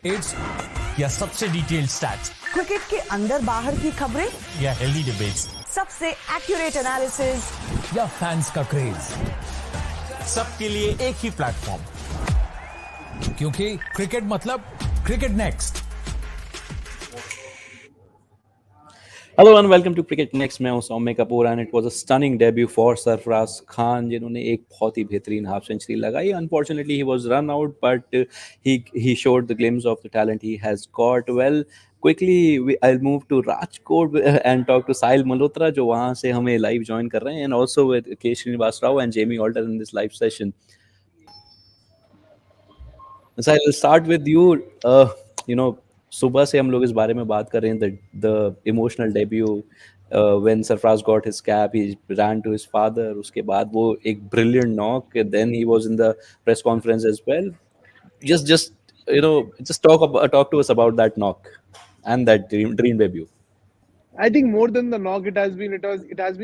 It's या सबसे detailed stats, cricket के अंदर बाहर की खबरें या हेल्दी डिबेट्स, सबसे एक्यूरेट एनालिसिस या फैंस का क्रेज, सबके लिए एक ही प्लेटफॉर्म, क्योंकि क्रिकेट मतलब cricket next. Hello and welcome to Cricket Next. मैं हूं सौम्य Kapoor and it was a stunning debut for Sarfaraz Khan जिन्होंने एक बहुत ही बेहतरीन हाफ सेंचुरी लगाई. Unfortunately, he was run out, but he showed the glimpse of the talent he has got. Well, quickly I'll move to Rajkot and talk to Sahil Malhotra जो वहाँ से हमें live join कर रहे हैं, and also with K. Srinivas Rao and Jamie Alter in this live session. Sahil, I'll start with you. You know, सुबह से हम लोग इस बारे में बात कर रहे हैं, the emotional debut when Sarfaraz got his cap, he ran to his father. उसके बाद वो एक brilliant knock. Then he was in the press conference as well. Just just talk to us about that knock and that dream debut. I think more than the knock, it has been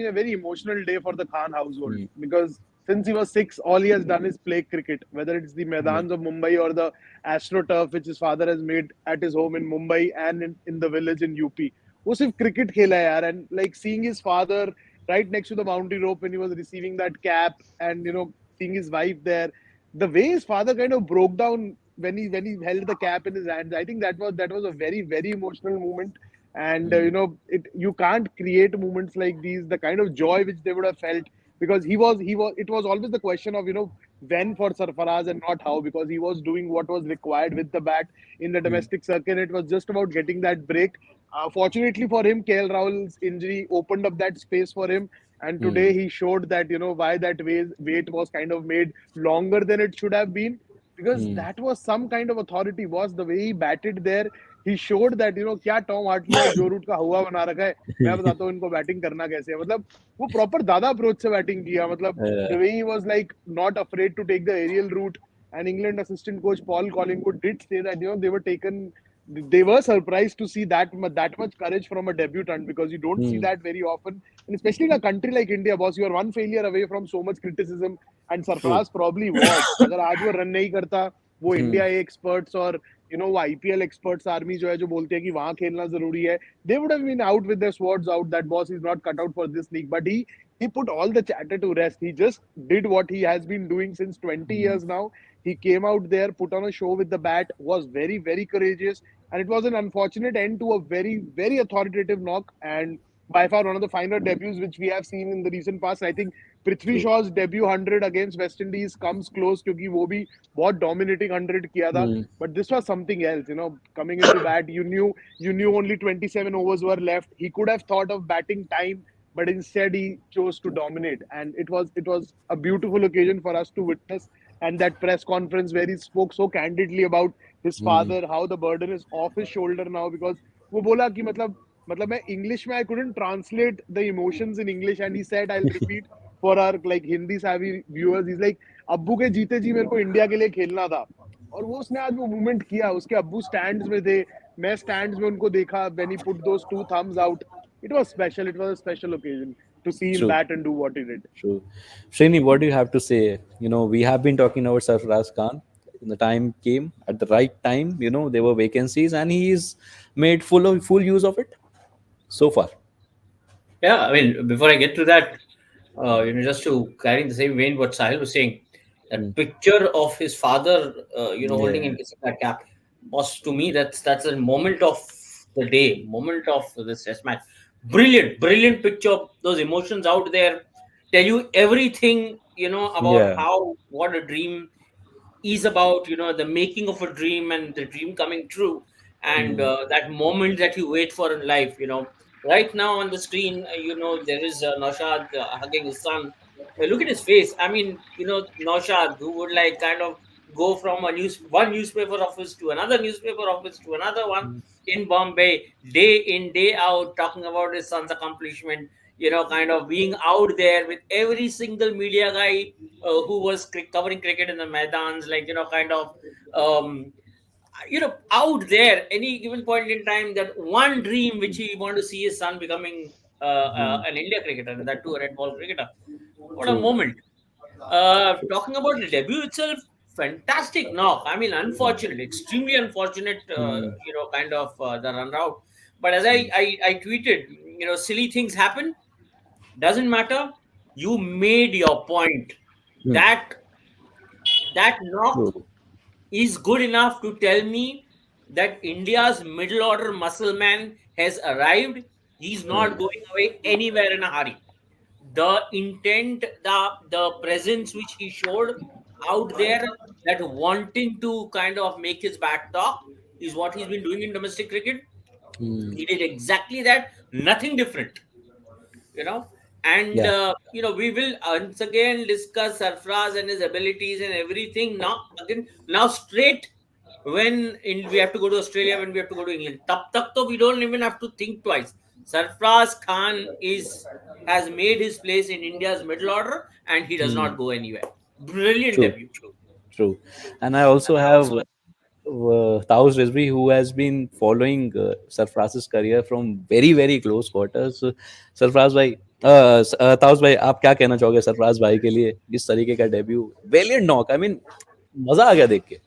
a very emotional day for the Khan household because since he was 6, all he has done is play cricket, whether it's the Maidans of Mumbai or the AstroTurf, which his father has made at his home in Mumbai and in the village in UP. वो सिर्फ cricket खेला है यार, and like seeing his father right next to the boundary rope when he was receiving that cap, and seeing his wife there, the way his father kind of broke down when he held the cap in his hands, I think that was a very very emotional moment. And you can't create moments like these, the kind of joy which they would have felt, because it was always the question of when for Sarfaraz and not how, because he was doing what was required with the bat in the domestic circuit. It was just about getting that break. Fortunately for him, KL Rahul's injury opened up that space for him, and today he showed that why that wait was kind of made longer than it should have been, because that was some kind of authority. Was the way he batted there, he showed that क्या Tom Hartley और जो root का हुआ बना रखा है, मैं बताता हूँ इनको बैटिंग करना कैसे है. मतलब वो प्रॉपर दादा अप्रोच से बैटिंग किया. मतलब the way he was like not afraid to take the aerial route. And England assistant coach Paul Collingwood did say that they were surprised to see that much courage from a debutant, because you don't see that very often, and especially in a country like India, boss. You are one failure away from so much criticism, and Sarfaraz probably was. अगर आज वो run नहीं करता, वो India experts और वो IPL experts army जो है जो बोलते हैं कि वहां खेलना जरूरी है, they would have been out with their swords out that boss is not cut out for this league. But he put all the chatter to rest. He just did what he has been doing since 20 years now. He came out there, put on a show with the bat, was very very courageous, and it was an unfortunate end to a very very authoritative knock, and by far one of the finer debuts which we have seen in the recent past. I think Prithvi शॉ's debut 100 against West Indies comes close, क्योंकि वो भी बहुत dominating 100 किया था. But this was something else, coming into bat. You knew only 27 overs were left. He could have thought of batting time, but instead he chose to dominate, and it was a beautiful occasion for us to witness. And that press conference where he spoke so candidly about his father, how the burden is off his shoulder now, because वो बोला कि मतलब मैं English में I couldn't translate the emotions in English, and he said, I'll repeat for our like Hindi savvy viewers. He's like, अब्बू के जीते जी मेरे को इंडिया के लिए खेलना था, और वो उसने आज वो मूवमेंट किया. उसके अब्बू स्टैंड्स में थे, मैं स्टैंड्स में उनको देखा when he put those 2 thumbs out. It was special. It was a special occasion to see him bat and do what he did. True. Srini, what do you have to say? We have been talking about Sarfaraz Khan. The time came at the right time. There were vacancies, and he's made full use of it so far. Yeah, I mean, before I get to that, just to carry in the same vein what Sahil was saying, that picture of his father, holding and kissing that cap, was to me that's a moment of the day, moment of this test match. Brilliant picture. Those emotions out there tell you everything, about what a dream is about. The making of a dream and the dream coming true, and that moment that you wait for in life. Right now on the screen, there is Naushad hugging his son. Look at his face. I mean, Naushad, who would like kind of go from one newspaper office to another newspaper office to another one in Bombay, day in day out, talking about his son's accomplishment. Kind of being out there with every single media guy who was covering cricket in the Maidans, like kind of. Out there, any given point in time, that one dream which he wanted to see his son becoming an India cricketer, and that too a red ball cricketer. What a moment. Talking about the debut itself, fantastic knock. I mean, unfortunate, extremely unfortunate, kind of the run out. But as I tweeted, silly things happen. Doesn't matter. You made your point. That that knock True. is good enough to tell me that India's middle order muscle man has arrived. He's not going away anywhere in a hurry. The intent, the presence which he showed out there, that wanting to kind of make his back talk, is what he's been doing in domestic cricket. He did exactly that, nothing different, you know. And Yeah. we will once again discuss Sarfraz and his abilities and everything. Now straight, we have to go to Australia, when we have to go to England, tab tak to we don't even have to think twice. Sarfraz Khan has made his place in India's middle order, and he does not go anywhere. Brilliant True. debut. True. And I also have Taus Rizvi, who has been following Sarfraz's career from very very close quarters. Sarfaraz भाई, ताउस भाई, आप क्या कहना चाहोगे सरफराज भाई के लिए, इस तरीके का debut, valiant knock, I mean मजा आ गया देख के.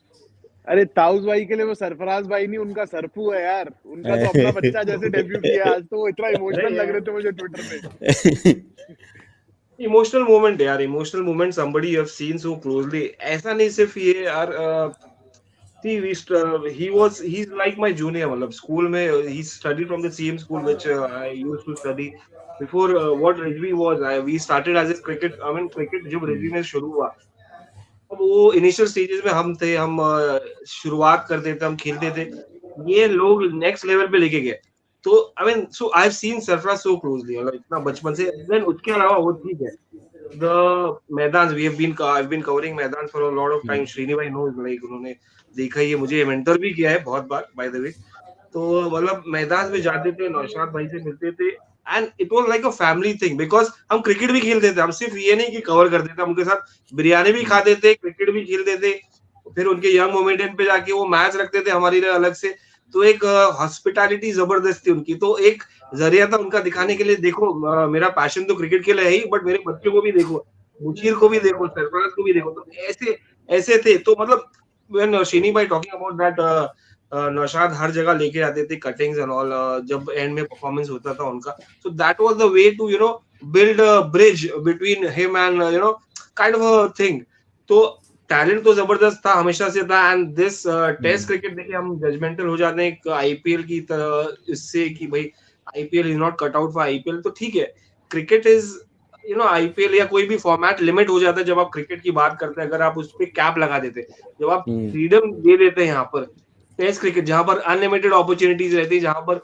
अरे ताउस भाई के लिए वो सरफराज भाई नहीं, उनका सरफू है यार, उनका तो अपना बच्चा जैसे डेब्यू किया आज, तो वो इतना इमोशनल लग रहे थे मुझे ट्विटर पे. इमोशनल मोमेंट यार, emotional moment, somebody you have seen so closely. ऐसा नहीं सिर्फ ये यार, see he's like my junior. मतलब स्कूल में he studied from the same school which I used to study before. What Rizvi was, we started as a cricket, I mean cricket जब Rizvi में शुरू हुआ, अब वो इनिशियल स्टेजेस में हम थे, हम शुरुआत करते थे, हम खेलते थे, ये लोग नेक्स्ट लेवल पे लेके गए. तो I mean, so I have seen Sarfaraz so closely, मतलब इतना बचपन से. देन उसके अलावा वो ठीक है, the maidan, we have been, I have been covering maidan for a lot of time. Srini bhai knows, like उन्होंने देखा ही है, मुझे मेंटर भी किया है बहुत बार, बाय द वे. तो मतलब मैदान में जाते थे, नौशाद भाई से मिलते थे, and it was like a family thing, because हम क्रिकेट भी खेलते थे. हम सिर्फ ये नहीं कि कवर करते थे, हम उनके साथ बिरयानी भी खाते थे, क्रिकेट भी खेलते थे. फिर उनके यंग मोमेंटन पे जाके वो मैच रखते थे हमारे लिए अलग से. तो एक हॉस्पिटैलिटी जबरदस्त थी उनकी. तो एक जरिया था उनका दिखाने के लिए, देखो मेरा पैशन तो क्रिकेट के लिए है ही, बट मेरे बच्चों को भी देखो, मुशीर को भी देखो, सरफराज को भी देखो. तो ऐसे ऐसे थे. तो मतलब when Shini by talking about that, Naushad हर जगह लेके जाते थे, कटिंग्स एंड ऑल, जब एंड में परफॉर्मेंस होता था उनका. So that was the way to build a bridge between him and kind of a thing. तो टैलेंट तो जबरदस्त था, हमेशा से था. एंड दिस टेस्ट क्रिकेट देखिए हम जजमेंटल हो जाते हैं एक आईपीएल की तरह, इससे कि भाई IPL is not cut out for IPL. तो ठीक है, क्रिकेट इज आईपीएल या कोई भी फॉर्मेट लिमिट हो जाता है जब आप क्रिकेट की बात करते हैं. अगर आप उस पर कैप लगा देते, जब आप फ्रीडम दे देते हैं यहाँ पर टेस्ट क्रिकेट, जहां पर अनलिमिटेड अपॉर्चुनिटीज रहती है, जहां पर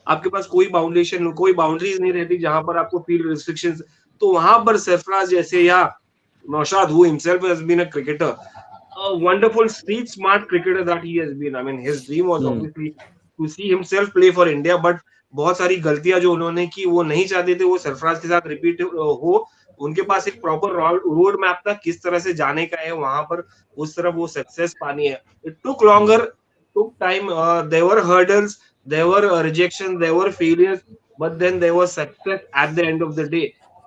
आपके पास कोई बाउंड्रीज नहीं रहती, जहां पर आपको फील्ड रिस्ट्रिक्शंस, तो वहां पर सरफराज जैसे, या Naushad who himself has been a cricketer, a wonderful street smart cricketer that he has been. I mean his dream was obviously to see himself play for India, but बहुत सारी गलतियां जो उन्होंने की, वो नहीं चाहते थे वो सरफराज के साथ रिपीट हो. उनके पास एक प्रॉपर रोड मैप था किस तरह से जाने का है वहां पर, उस तरफ वो सक्सेस पानी है. It took longer, took time, there were hurdles, there were rejections, there were failures, but then there was success at the end of the day.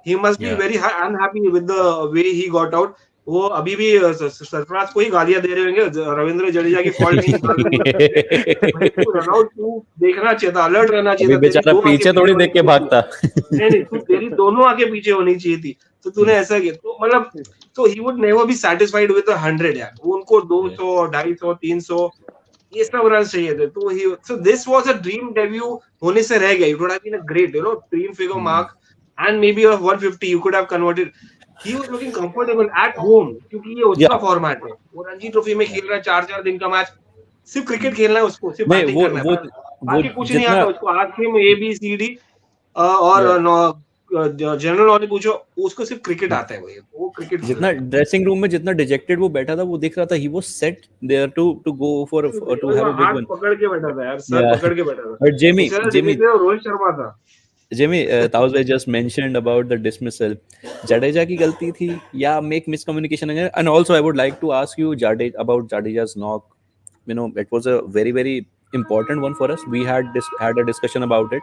He must be very unhappy with the way he got out. वो अभी भी सरफराज को ही गालियां दे रहे होंगे, रविंद्र जडेजा की fault नहीं निकाल रहे. रन आउट तू देखना चाहिए था, अलर्ट रहना चाहिए था. बेचारा पीछे थोड़ी देख के भागता. नहीं, तू तेरी दोनों आगे पीछे होनी चाहिए थी, तो तूने ऐसा किया. तो मतलब, तो he would never be satisfied with 100 यार. उनको 200, 250, 300 ये सब रन चाहिए थे. तो ही, so this was a dream debut होने से रह गया. It would have been a great, 3-figure mark and maybe a 150 you could have converted. He was looking comfortable at home क्योंकि ये उसका फॉर्मेट है. वो रणजी ट्रॉफी में खेल रहा है 4-4 दिन का मैच, सिर्फ क्रिकेट खेलना है उसको, सिर्फ बैटिंग करना है, बाकी कुछ नहीं आता उसको. आखिर में ABCD और जनरल नॉलेज पूछो, उसको सिर्फ क्रिकेट आता है. वो क्रिकेट जितना ड्रेसिंग रूम में जितना डिजेक्टेड वो बैठा था, वो दिख रहा था he was set there to go for to have a big one. पकड़ के बैठा था यार, सर पकड़ के बैठा था. बट जेमी रोहित शर्मा था. Taus भाई just mentioned about the dismissal. Jadeja की गलती थी या make miscommunication again? And also I would like to ask you about Jadeja's knock. It was a very very important one for us. We had a discussion about it.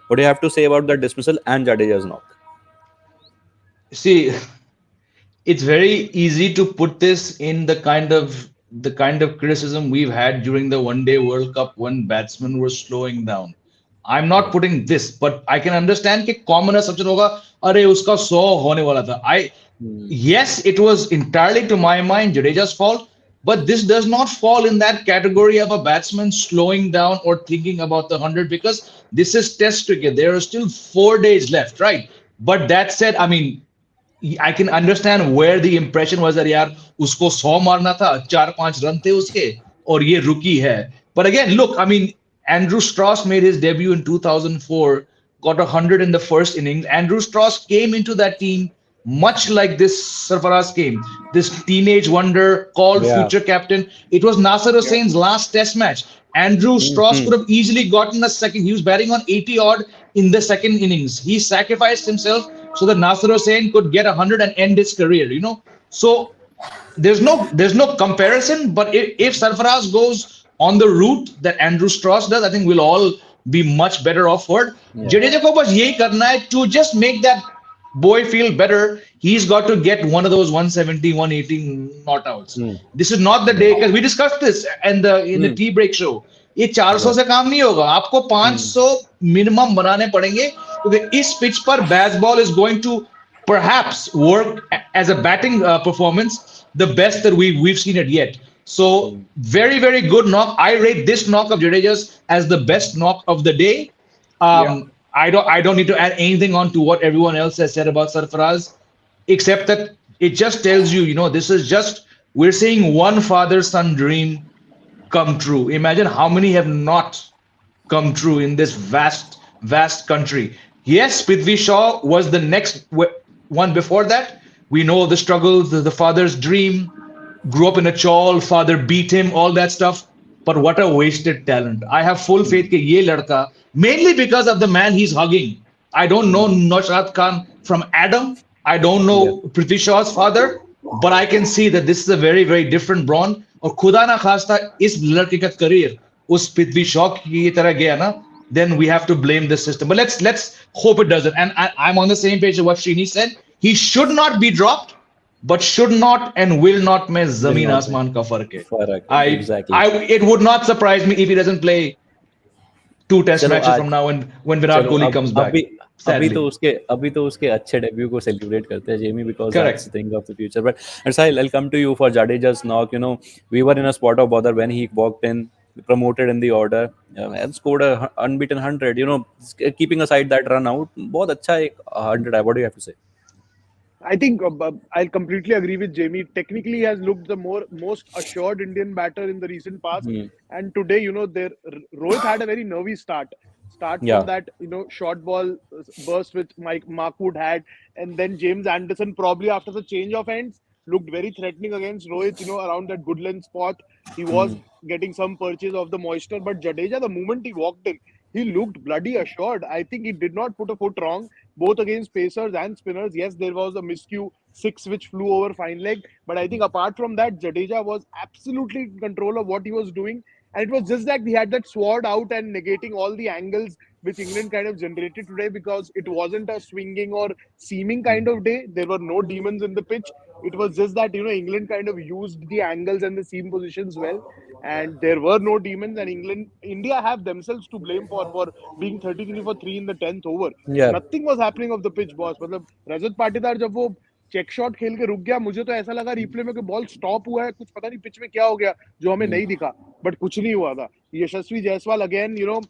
What do you have to say about the dismissal and Jadeja's knock? See, it's very easy to put this in the kind of criticism we've had during the one day World Cup when batsmen were slowing down. I'm not putting this, but I can understand कि common assumption होगा अरे उसका 100 होने वाला था. Yes, it was entirely to my mind Jadeja's fault, but this does not fall in that category of a batsman slowing down or thinking about the 100 because this is test cricket. There are still 4 days left, right? But that said, I mean, I can understand where the impression was that यार उसको 100 मारना था, 4-5 run थे उसके और ये rookie है. But again, look, I mean, Andrew Strauss made his debut in 2004, got 100 in the first innings. Andrew Strauss came into that team much like this Sarfaraz came, this teenage wonder called future captain. It was Nasser Hussain's last test match. Andrew Strauss could have easily gotten a second. He was batting on 80 odd in the second innings. He sacrificed himself so that Nasser Hussain could get 100 and end his career, you know. So there's no comparison, but if Sarfaraz goes on the route that Andrew Strauss does, I think we'll all be much better off for it. Jadeja ko bas yahi karna hai to just make that boy feel better. He's got to get one of those 170, 180 not outs. This is not the day, because we discussed this in the tea break show. ये 400 से काम नहीं होगा, आपको 500 minimum बनाने पड़ेंगे क्योंकि इस पिच पर baseball is going to perhaps work as a batting performance the best that we've seen it yet. So very, very good knock. I rate this knock of Jadeja's as the best knock of the day. I don't need to add anything on to what everyone else has said about Sarfaraz, except that it just tells you, you know, this is just, we're seeing one father-son dream come true. Imagine how many have not come true in this vast, vast country. Yes, Prithvi Shaw was the next one before that. We know the struggles, the father's dream, grew up in a chawl, father beat him, all that stuff. But what a wasted talent. I have full faith that ye ladka, mainly because of the man he's hugging. I don't know Sarfaraz Khan from Adam. I don't know Prithvi Shaw's father, but I can see that this is a very, very different brawn. और खुदा ना खास्ता इस लड़के का career उस पृथ्वी शॉ की तरह गया ना, then we have to blame the system. But let's hope it doesn't. And I'm on the same page of what Srini said. He should not be dropped, but should not and will not में जमीन आसमान का फर्क है. Exactly. It would not surprise me if he doesn't play 2 test matches from now when Virat Kohli comes back. अभी तो उसके अच्छे डेब्यू को सेलिब्रेट करते हैं Jamie, because that's the thing of the future. But Sahil, I'll come to you for Jadeja's knock. You know, we were in a spot of bother when he walked in, promoted in the order, and scored a unbeaten 100. You know, keeping aside that run out, बहुत अच्छा एक 100 है. What do you have to say? I think I'll completely agree with Jamie. Technically, he has looked the most assured Indian batter in the recent past. And today, you know, Rohit had a very nervy start from that, you know, short ball burst which Mark Wood had, and then James Anderson probably after the change of ends looked very threatening against Rohit, you know, around that good length spot. He was getting some purchase of the moisture, but Jadeja, the moment he walked in, he looked bloody assured. I think he did not put a foot wrong, both against pacers and spinners. Yes, there was a miscue 6 which flew over fine leg, but I think apart from that, Jadeja was absolutely in control of what he was doing. And it was just that he had that sword out and negating all the angles which England kind of generated today, because it wasn't a swinging or seaming kind of day. There were no demons in the pitch. It was just that, you know, England kind of used the angles and the seam positions well, and there were no demons. And India have themselves to blame for being 33 for 3 in the 10th over. Nothing was happening off the pitch, boss. मतलब रजत पाटीदार जब वो check shot खेल के रुक गया, मुझे तो ऐसा लगा रिप्ले में कि बॉल स्टॉप हुआ है, कुछ पता नहीं पिच में क्या हो गया जो हमें नहीं दिखा, बट कुछ नहीं हुआ था. Yashasvi Jaiswal again, you know,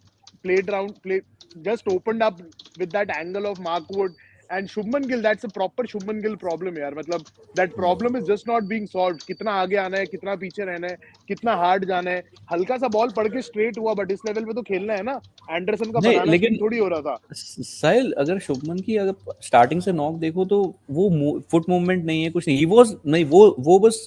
just opened up with that angle of Mark Wood. And Shubman Gill, that's a proper Shubman Gill problem यार. मतलब that problem is just not being solved. कितना आगे आना है, कितना पीछे रहना है, कितना हार्ड जाना है. हल्का सा बॉल पड़ के स्ट्रेट हुआ, बट इस लेवल पे तो खेलना है ना. एंडरसन का बनाना लेकिन थोड़ी हो रहा था. साहिल, अगर शुभमन की अगर स्टार्टिंग से नॉक देखो तो वो फुट मूवमेंट नहीं है, कुछ नहीं. वो बस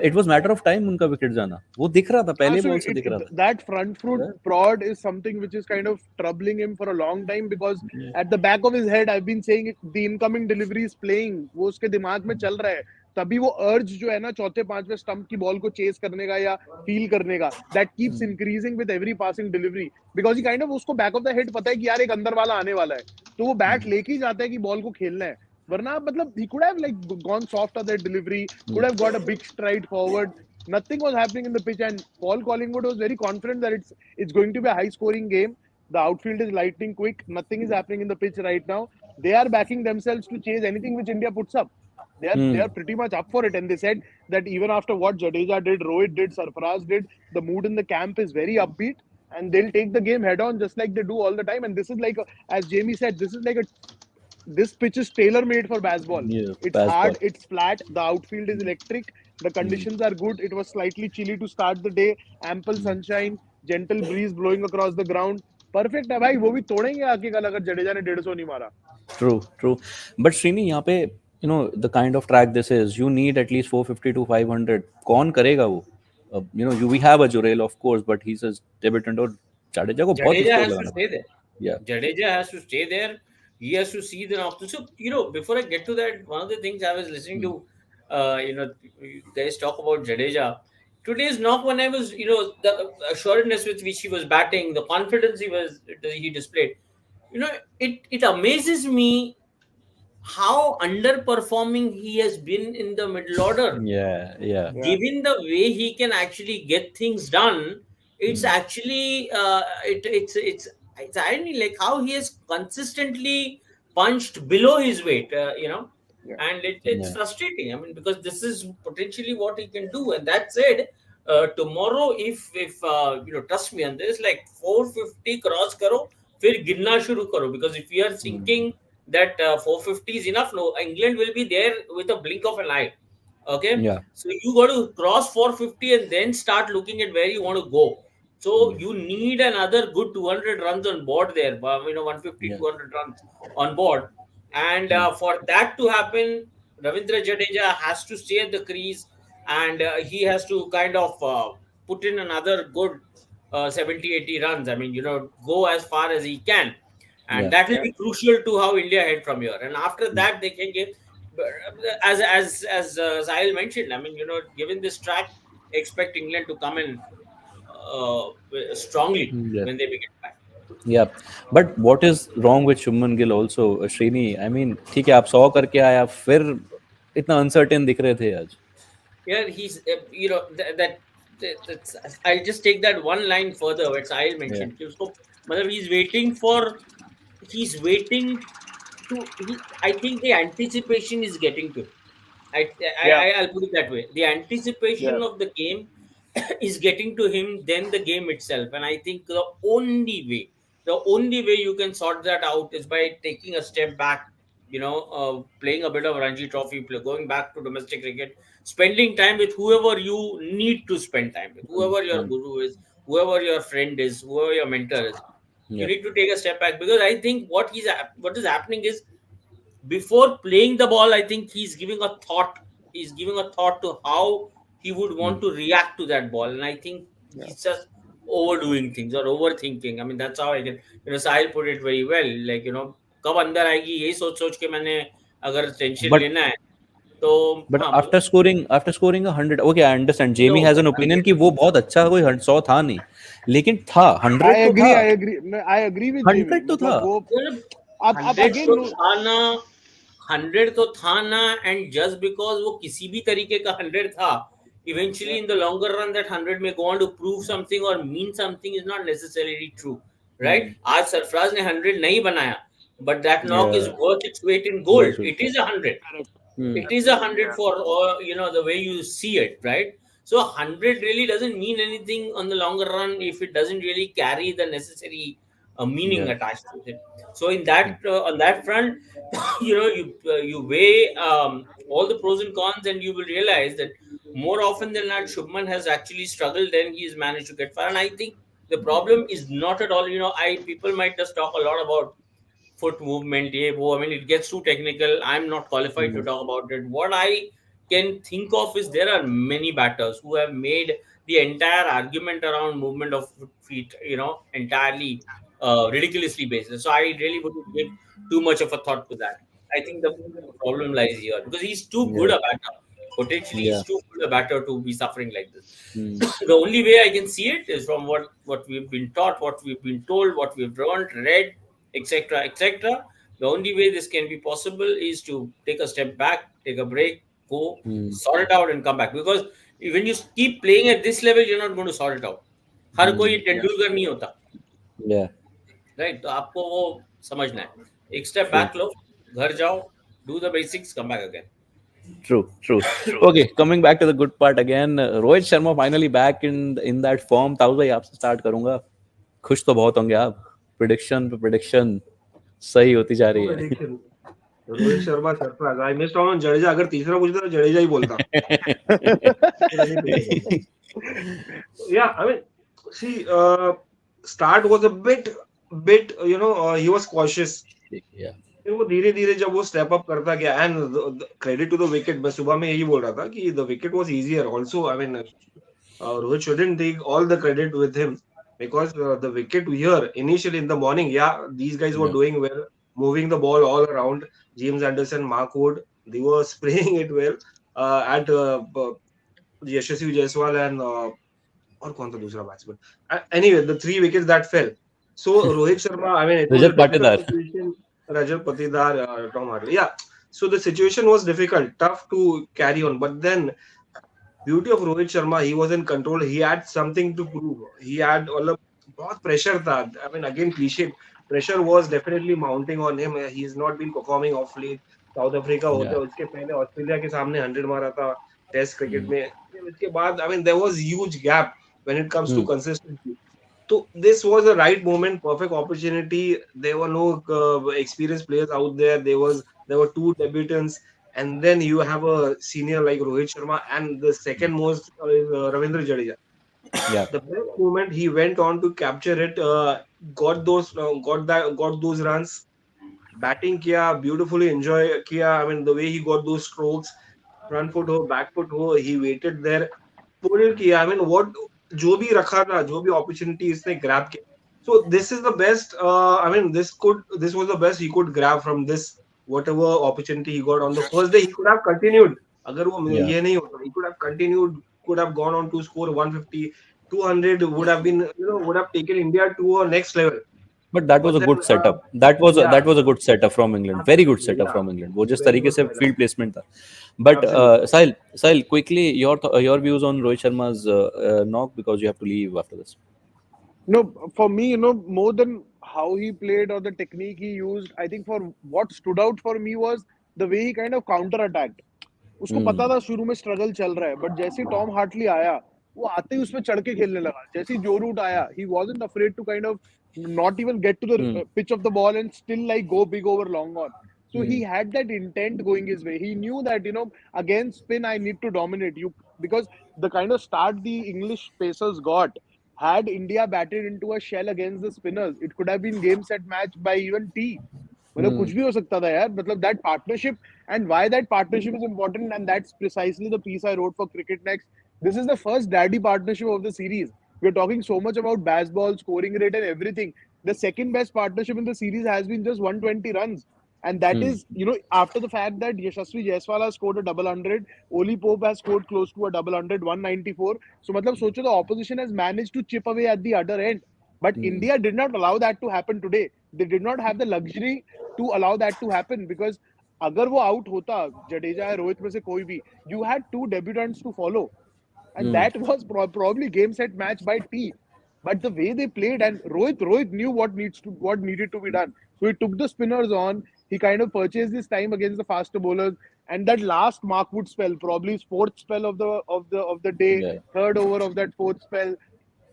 it was matter of time उनका विकेट जाना, वो दिख रहा था पहले बॉल से दिख रहा था. That front foot prod is something which is kind of troubling him for a long time, because at the back of his head I've been saying the incoming delivery is playing. वो उसके दिमाग में चल रहा है, तभी वो अर्ज जो है ना चौथे पांचवें स्टंप की बॉल को चेस करने का या फील करने का, that keeps increasing with every passing delivery, because he kind of उसको बैक ऑफ द हेड पता है कि यार एक अंदर वाला आने वाला है, तो वो बैट लेके ही जाता है कि बॉल को खेलना है. Varna, matlab, he could have like gone soft on that delivery, could have got a big stride forward. Nothing was happening in the pitch, and Paul Collingwood was very confident that it's going to be a high scoring game. The outfield is lightning quick. Nothing is happening in the pitch right now. They are backing themselves to chase anything which India puts up. They are pretty much up for it, and they said that even after what Jadeja did, Rohit did, Sarfaraz did, the mood in the camp is very upbeat, and they'll take the game head on just like they do all the time. And this is like, as Jamie said, this pitch is tailor made for baseball. Yeah, It's baseball. hard, it's flat, the outfield is electric, the conditions are good. It was slightly chilly to start the day, ample sunshine, gentle breeze blowing across the ground. Perfect है भाई, वो भी तोड़ेंगे आके कल अगर जडेजा ने 150 नहीं मारा. True. But Srini, यहाँ पे the kind of track this is, you need at least 450 to 500. कौन करेगा वो? We have a Jurel, of course, but he's a debutant. और Jadeja को बहुत Jadeja score has to लगाना stay there. Yeah. Jadeja has to stay there. He has to see the knock. So, before I get to that, one of the things I was listening to, you guys talk about Jadeja. Today's knock, when I was, the assuredness with which he was batting, the confidence he displayed, it amazes me how underperforming he has been in the middle order. Yeah. Yeah. Given the way he can actually get things done, it's actually it's irony, like how he has consistently punched below his weight, Yeah. and it's frustrating. I mean, because this is potentially what he can do. And that said, tomorrow, if trust me on this, like 450 cross karo, फिर गिरना शुरू करो, because if we are thinking that 450 is enough, no, England will be there with a blink of an eye. Okay, Yeah. so you got to cross 450 and then start looking at where you want to go. So you need another good 200 runs on board there, 150, 200 runs on board. And for that to happen, Ravindra Jadeja has to stay at the crease, and he has to kind of put in another good 70, 80 runs. I mean, go as far as he can. And that will be crucial to how India head from here. And after that, they can get, as Sahil mentioned, I mean, given this track, expect England to come in strongly when they begin back. Yeah, but what is wrong with Shubman Gill also, Srini? I mean, ठीक है, आप 100 करके आया, फिर इतना uncertain दिख रहे थे आज. Yeah, he's that's, I'll just take that one line further, where Sahil mentioned. So, he's waiting to. I think the anticipation is getting to him. I'll put it that way. The anticipation of the game is getting to him than the game itself. And I think the only way you can sort that out is by taking a step back, playing a bit of Ranji Trophy, going back to domestic cricket, spending time with whoever you need to spend time with, whoever your guru is, whoever your friend is, whoever your mentor is. You need to take a step back, because I think what is happening is, before playing the ball, I think he's giving a thought. He's giving a thought to how he would want to react to that ball, and I think he's just overdoing things or overthinking. I mean, that's how I can. Sahil put it very well. Like, कब अंदर आएगी यही सोच के मैंने अगर tension लेना है तो. But after scoring 100, okay, I understand. Jamie has an opinion कि वो बहुत अच्छा कोई 100 था नहीं, लेकिन था 100 तो था. I agree with 100 तो था. 100 तो था ना, and just because वो किसी भी तरीके का 100 था, eventually in the longer run that 100 may go on to prove something or mean something is not necessarily true, right? आज सरफराज ने 100 नहीं बनाया, but that knock is worth its weight in gold. It is 100. It is 100 for the way you see it, right? So 100 really doesn't mean anything on the longer run if it doesn't really carry the necessary meaning attached to it. So in that on that front, you weigh all the pros and cons, and you will realize that more often than not, Shubman has actually struggled, and he's managed to get far. And I think the problem is not at all. People might just talk a lot about foot movement. I mean, it gets too technical. I'm not qualified to talk about it. What I can think of is there are many batters who have made the entire argument around movement of feet, entirely ridiculously based. So I really wouldn't give too much of a thought to that. I think the problem lies here, because he's too good a batter. Potentially, he's too good a batter to be suffering like this. The only way I can see it is from what we've been taught, what we've been told, what we've learned, read, etc., etc. The only way this can be possible is to take a step back, take a break, go sort it out, and come back. Because when you keep playing at this level, you're not going to sort it out. हर कोई तेंदुलकर नहीं होता, Yeah, right? तो आपको वो समझना है. एक step true. Back लो, घर जाओ, do the basics, come back again. True, true. Okay, coming back to the good part again. Rohit Sharma finally back in that form. ताऊ भाई आपसे start करूंगा. खुश तो बहुत होंगे आप. Prediction सही होती जा रही है. Prediction. Rohit Sharma Sarfaraz. I missed out on Jadeja. अगर तीसरा पूछता तो जडेजा ही बोलता. Yeah, I mean, see, start was a bit, he was cautious. Yeah. फिर वो धीरे धीरे जब वो स्टेप अप करता गया, and credit to the wicket. मैं सुबह में यही बोल रहा था कि the wicket was easier also. I mean, Rohit shouldn't take all the credit with him, because the wicket here initially in the morning, yeah, these guys were doing well, moving the ball all around. James Anderson, Mark Wood, they were spraying it well at Yashasvi Jaiswal and और कौन था दूसरा batsman. Anyway, the 3 wickets that fell. So Rohit Sharma, I mean, it was a difficult situation. Rajat Patidar, Tom Hartley. Yeah. So the situation was difficult, tough to carry on. But then, beauty of Rohit Sharma, he was in control. He had something to prove. He had बहुत pressure था. I mean, again, cliche. Pressure was definitely mounting on him. He's not been performing of late. South Africa होता, उसके पहले Australia के सामने 100 मारा था test cricket में. उसके बाद, I mean, there was huge gap when it comes to consistency. So this was the right moment, perfect opportunity. There were no experienced players out there. There were 2 debutants, and then you have a senior like Rohit Sharma, and the second most is Ravindra Jadeja. Yeah. The best moment, he went on to capture it, got those runs, batting kiya, beautifully enjoy kiya. I mean, the way he got those strokes, front foot ho, back foot ho, he waited there, pulled kiya. I mean, what जो भी रखा था, जो भी opportunity इसने grab किया. So this is the best. I mean, this was the best he could grab from this whatever opportunity he got on the first day. He could have continued. अगर वो ये नहीं होता, he could have continued, could have gone on to score 150, 200, would have been, would have taken India to a next level. But that was a good setup. That was a good setup from England. Very good setup from England. वो जिस तरीके से field placement था. But Sahil, quickly your views on Rohit Sharma's knock, because you have to leave after this. No, for me, more than how he played or the technique he used, I think for what stood out for me was the way he kind of counter-attacked. उसको पता था शुरू में struggle चल रहा है, but जैसे ही Tom Hartley आया, वो आते ही उसमें चढ़ के खेलने लगा. जैसे ही जो रूट आया, he wasn't afraid to kind of not even get to the pitch of the ball and still like go big over long on. So he had that intent going his way. He knew that, against spin, I need to dominate you, because the kind of start the English pacers got, had India batted into a shell against the spinners, it could have been game set match by even T. मतलब कुछ भी हो सकता था यार. मतलब that partnership, and why that partnership is important, and that's precisely the piece I wrote for CricketNext. This is the first daddy partnership of the series. We're talking so much about baseball, scoring rate and everything. The second best partnership in the series has been just 120 runs. And that is, after the fact that Yashasvi Jaiswal has scored a double 100, Oli Pope has scored close to a double 100, 194. So, matlab, socho, the opposition has managed to chip away at the other end. But India did not allow that to happen today. They did not have the luxury to allow that to happen, because agar wo out hota, Jadeja or Rohit mein se koi bhi, you had 2 debutants to follow. And that was probably game set match by T. But the way they played, and Rohit knew what needed to be done. So he took the spinners on. He kind of purchased his time against the faster bowlers, and that last Mark Wood spell, probably his 4th spell of the day, 3rd over of that 4th spell.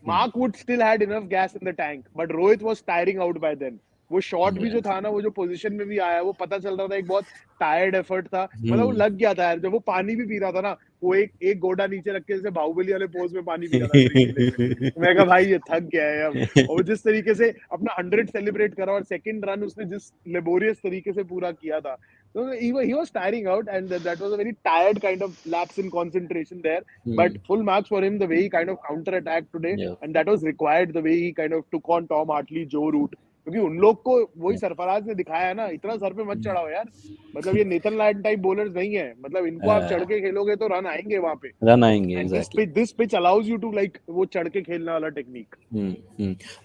Mark Wood still had enough gas in the tank, but Rohit was tiring out by then. वो shot भी जो था ना, वो जो position में भी आया, वो पता चल रहा था एक बहुत टायर्ड एफर्ट था. मतलब वो लग गया था यार. जब वो पानी भी पी रहा था ना, वो एक गोडा नीचे रख के जैसे बाहुबली वाले पोज में पानी पी रहा था. मैं कहा भाई ये थक गया है अब. और जिस तरीके से अपना 100 सेलिब्रेट करा, और सेकंड रन उसने जिस लेबोरियस तरीके से पूरा किया था, so he was tiring out, and that was a very tired kind of lapse in concentration there. But full marks for him, the way he kind of counter-attacked today, and that was required, the way he kind of took on Tom Hartley, Joe Root. क्योंकि उन लोग को वही सरफराज ने दिखाया है ना, इतना सर पे मत चढ़ाओ यार, मतलब ये नेथन लायन टाइप बॉलर्स नहीं है, मतलब इनको आप चढ़ के खेलोगे तो रन आएंगे वहां पे, रन आएंगे and exactly. This pitch allows you to like वो चढ़ के खेलने वाला technique.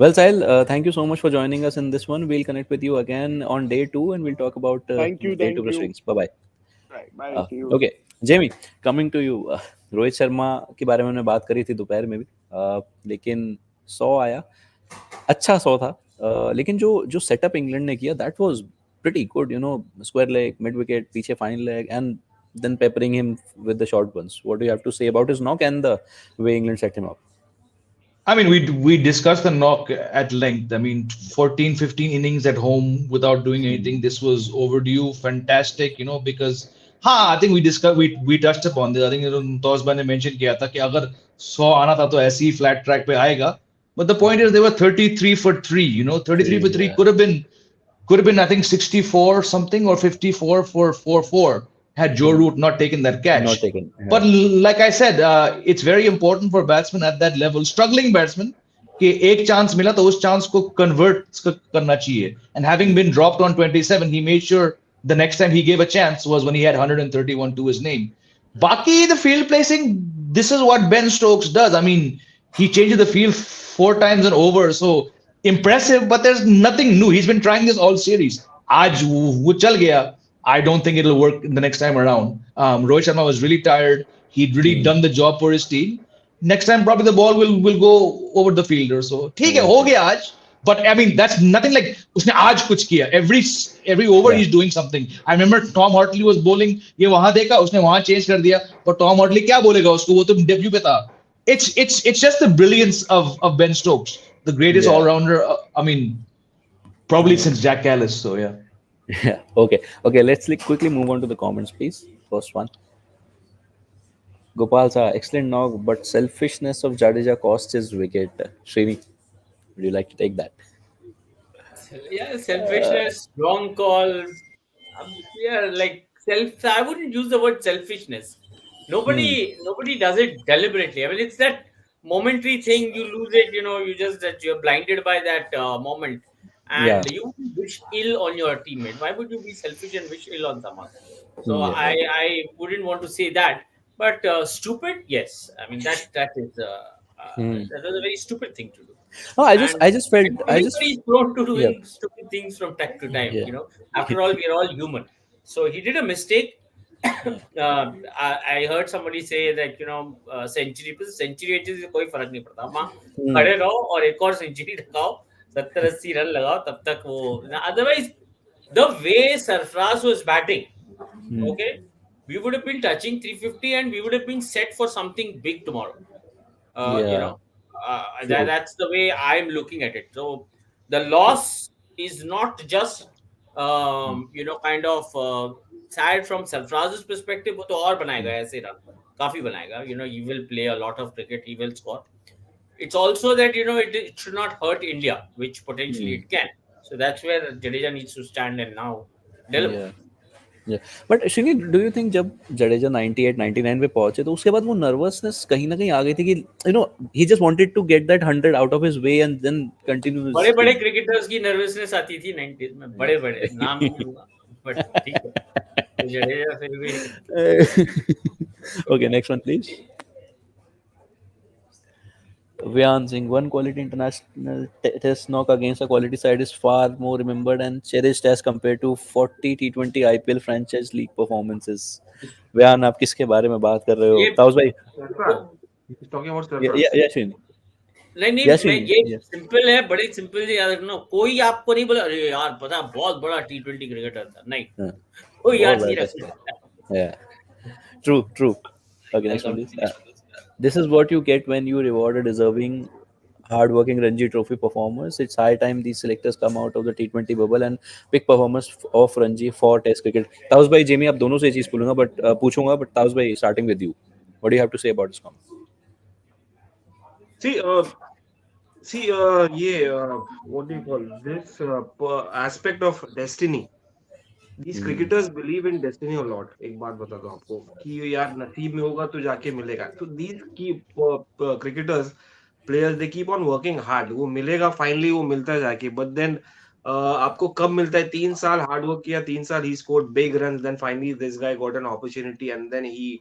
Well, Sahil, thank you so much for joining us in this one. We'll connect with you again on day 2 and we'll talk about thank the you, day 2 thank you, proceedings. Bye bye. Bye, see you. Okay, Jamie, coming to you. Rohit Sharma के बारे में हमने बात करी थी दोपहर में भी, लेकिन 100 आया, अच्छा 100 था, लेकिन जो जो सेटअप इंग्लैंड ने किया that was pretty good, you know, square leg, mid wicket, पीछे fine leg and then peppering him with the short ones. What do you have to say about his knock and the way England set him up? I mean, we discussed the knock at length. I mean, 14, 15 innings at home without doing anything. This was overdue. Fantastic, you know, because I think we touched upon this. I think Tosba ne mentioned किया था कि अगर 100 आना था तो ऐसे ही flat track पे आएगा. But the point is they were 33 for 3, you know, 33 for 3 could have been I think 64 something or 54 for 4-4 had Joe Root not taken that catch. Not taken. Yeah. But like I said, it's very important for batsmen at that level, struggling batsmen, कि एक chance मिला तो उस chance को convert करना चाहिए. And having been dropped on 27, he made sure the next time he gave a chance was when he had 131 to his name. Baki, the field placing, this is what Ben Stokes does. I mean, he changes the field 4 times and over, so impressive, but there's nothing new. He's been trying this all series. आज वो चल गया. I don't think it'll work the next time around. Rohit Sharma was really tired. He'd really done the job for his team. Next time, probably the ball will go over the fielder. So, ठीक है, हो गया आज. But I mean, that's nothing like उसने आज कुछ किया. Every over he's doing something. I remember Tom Hartley was bowling. ये वहां देखा, उसने वहां change कर दिया. But Tom Hartley क्या बोलेगा उसको? वो तो debut पे था. It's just the brilliance of Ben Stokes, the greatest all-rounder. I mean, probably since Jack Callis. So yeah. Yeah. Okay. Let's quickly move on to the comments, please. First one. Gopal sir, excellent knock, but selfishness of Jadeja cost his wicket. Srini, would you like to take that? Yeah, selfishness, wrong call. Yeah, like I wouldn't use the word selfishness. Nobody does it deliberately. I mean, it's that momentary thing. You lose it, you know. You're blinded by that moment, and you wish ill on your teammate. Why would you be selfish and wish ill on someone? So I wouldn't want to say that. But stupid, yes. I mean that was a very stupid thing to do. No, I just felt Everybody is prone to doing stupid things from time to time. You know, after all, we are all human. So he did a mistake. I heard somebody say that, you know, century से कोई फर्क नहीं पड़ता. वहाँ खड़े रहो और एक और सेंचुरी लगाओ, 70-80 रन लगाओ, तब तक वो. Otherwise, the way Sarfaraz was batting, okay, we would have been touching 350 and we would have been set for something big tomorrow. You know, that's the way I'm looking at it. So the loss is not just you know, kind of sad from Sarfaraz's perspective. वो तो और बनाएगा ऐसे run, काफी बनाएगा. You know, he will play a lot of cricket, he will score. It's also that, you know, it should not hurt India, which potentially it can. So that's where Jadeja needs to stand and now deliver. Yeah. But Shini, do you think जब जडेजा 98, 99 पे पहुंचे तो उसके बाद वो nervousness कहीं ना कहीं आ गई थी कि, you know, he just wanted to get that 100 out of his way and then continue. बड़े क्रिकेटर्स की nervousness आती थी 90s में, बड़े नाम नहीं लूंगा, but ठीक है, जडेजा फिर भी. Okay, next one please. Vyan Singh, one quality international test knock against a quality side is far more remembered and cherished as compared to 40 T20 IPL franchise league performances. Vyan, आप किसके बारे में बात कर रहे हो? ताउस भाई. He's talking about Sarfaraz. Yeah, Shin. नहीं, ये सिंपल है, बड़े सिंपल से याद रखना. कोई आपको नहीं बोला अरे यार पता बहुत बड़ा T20 क्रिकेटर था, नहीं, कोई याद नहीं रखता. Yeah, true. Okay, next one please. This is what you get when you reward a deserving, hard-working Ranji Trophy performers. It's high time these selectors come out of the T20 bubble and pick performers of Ranji for Test cricket. Taus bhai, Jamie, आप दोनों से चीज पूछूंगा, but Taus bhai, starting with you, what do you have to say about this comment? What do you call this aspect of destiny? These cricketers believe in destiny a lot. एक बात बता दो आपको कि यार नसीब में होगा तो जाके मिलेगा. So these cricketers, players, they keep on working hard. वो मिलेगा finally, वो मिलता है जाके. But then आपको कब मिलता है? 3 साल हार्डवर्क किया, 3 साल ही scored big run, then finally this guy got an opportunity and then I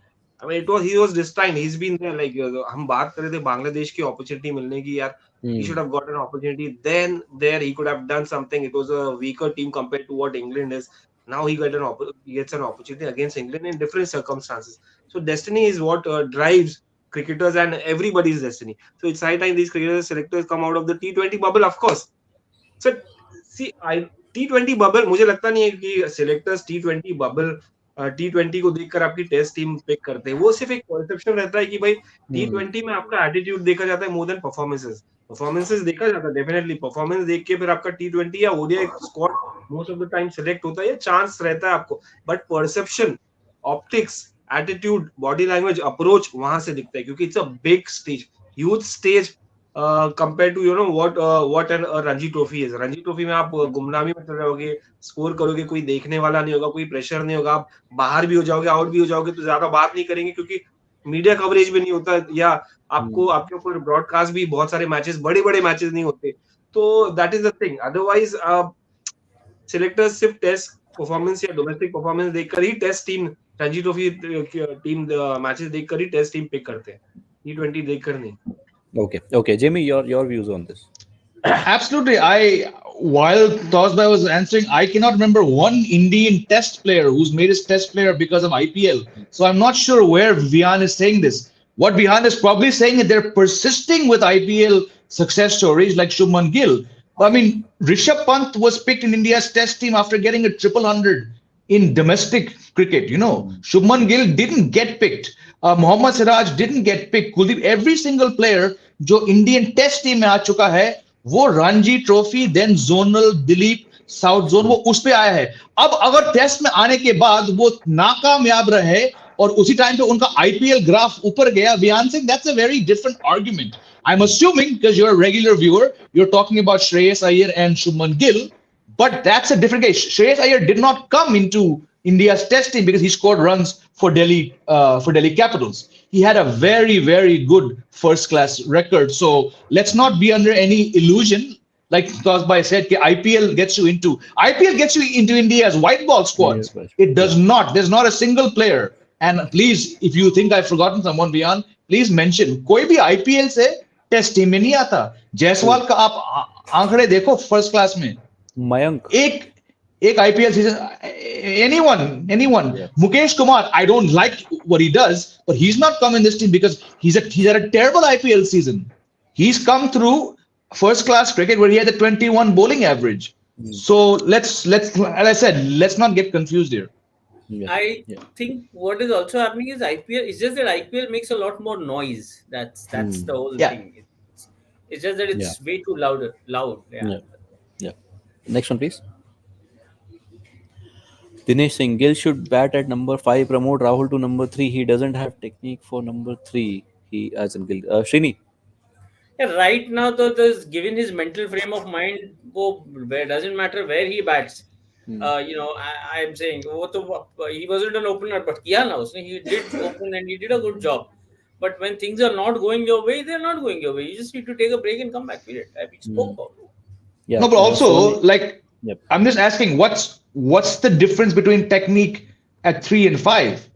mean he was destined, he is been there, like हम बात कर रहे थे बांग्लादेश की अपॉर्चुनिटी मिलने की यार, he should have got an opportunity. Then there he could have done something. It was a weaker team compared to what England is. Now he gets an opportunity against England in different circumstances. So destiny is what drives cricketers and everybody's destiny. So it's high time these cricketers selectors come out of the T20 bubble, of course. So see I T20 bubble, मुझे लगता नहीं है कि selectors T20 bubble T20 को देखकर आपकी test team pick करते हैं। वो सिर्फ एक परसेप्शन रहता है कि भाई T20 में आपका एटीट्यूड देखा जाता है मोर देन परफॉर्मेंसेस। परफॉर्मेंसेस देखा जाता है डेफिनेटली, परफॉर्मेंस देख के फिर आपका T20 या ODI squad most of the time select होता है, या चांस रहता है आपको, but perception, optics, attitude, body language, approach वहां से दिखता है, क्योंकि it's a big stage, huge stage compare to what an Ranji trophy है। रणजी ट्रॉफी में आप गुमनामी में चल रहोगे, स्कोर करोगे, कोई देखने वाला नहीं होगा, कोई प्रेशर नहीं होगा, आप बाहर भी हो जाओगे, आउट भी हो जाओगे तो ज्यादा बात नहीं करेंगे क्योंकि मीडिया कवरेज भी नहीं होता, या आपको आपके ऊपर ब्रॉडकास्ट भी बहुत सारे मैचेस, बड़े बड़े मैचेस नहीं होते, तो that is the thing. Otherwise selectors सिर्फ टेस्ट परफॉर्मेंस या डोमेस्टिक परफॉर्मेंस देखकर ही test team, Ranji trophy team matches देखकर ही टेस्ट टीम पिक करते हैं, T20 देखकर नहीं। Okay, Jimmy, your views on this? Absolutely. While Tosbhai was answering, I cannot remember one Indian test player who's made his test player because of IPL. So I'm not sure where Vihan is saying this. What Vihan is probably saying is they're persisting with IPL success stories like Shubman Gill. I mean, Rishabh Pant was picked in India's test team after getting a triple hundred in domestic cricket. Shubman Gill didn't get picked. Mohammad Siraj didn't get picked. Kuldeep, every single player जो Indian test team में आ चुका है वो Ranji trophy, then zonal, Duleep, south zone, वो उस पे आया है। अब अगर टेस्ट में आने के बाद वो नाकामयाब रहे और उसी टाइम पे उनका आईपीएल ग्राफ ऊपर गया, Vihan Singh, that's a very different argument. I'm assuming because you're a regular viewer, you're talking about Shreyas Iyer and Shubman Gill, but that's a different case. Shreyas Iyer did not come into India's test team because he scored runs for Delhi Capitals. He had a very, very good first-class record. So let's not be under any illusion. Like Tosbhai said, IPL gets you into India's white ball squads. Yes, it does not. There's not a single player. And please, if you think I've forgotten someone, Vihan, please mention. कोई भी IPL से test team में नहीं आता। जायसवाल का आप आंकड़े देखो फर्स्ट क्लास में, मयंक, एक IPL season, anyone. Yeah. Mukesh Kumar, I don't like what he does, but he's not come in this team because he's had a terrible IPL season. He's come through first class cricket where he had a 21 bowling average. So let's as I said, let's not get confused here. I think what is also happening is IPL. It's just that IPL makes a lot more noise. That's the whole thing. It's just that it's way too loud. Yeah. Next one, please. Dinesh Singh, Gill should bat at number 5, promote Rahul to number 3. He doesn't have technique for number 3. He as in Gill. Srini. Yeah, right now, though, given his mental frame of mind, it doesn't matter where he bats. I'm saying he wasn't an opener, but he did open and he did a good job. But when things are not going your way, they're not going your way. You just need to take a break and come back. Period. We spoke about it. Yeah. No, but also I'm just asking, what's the difference between technique at 3 and 5?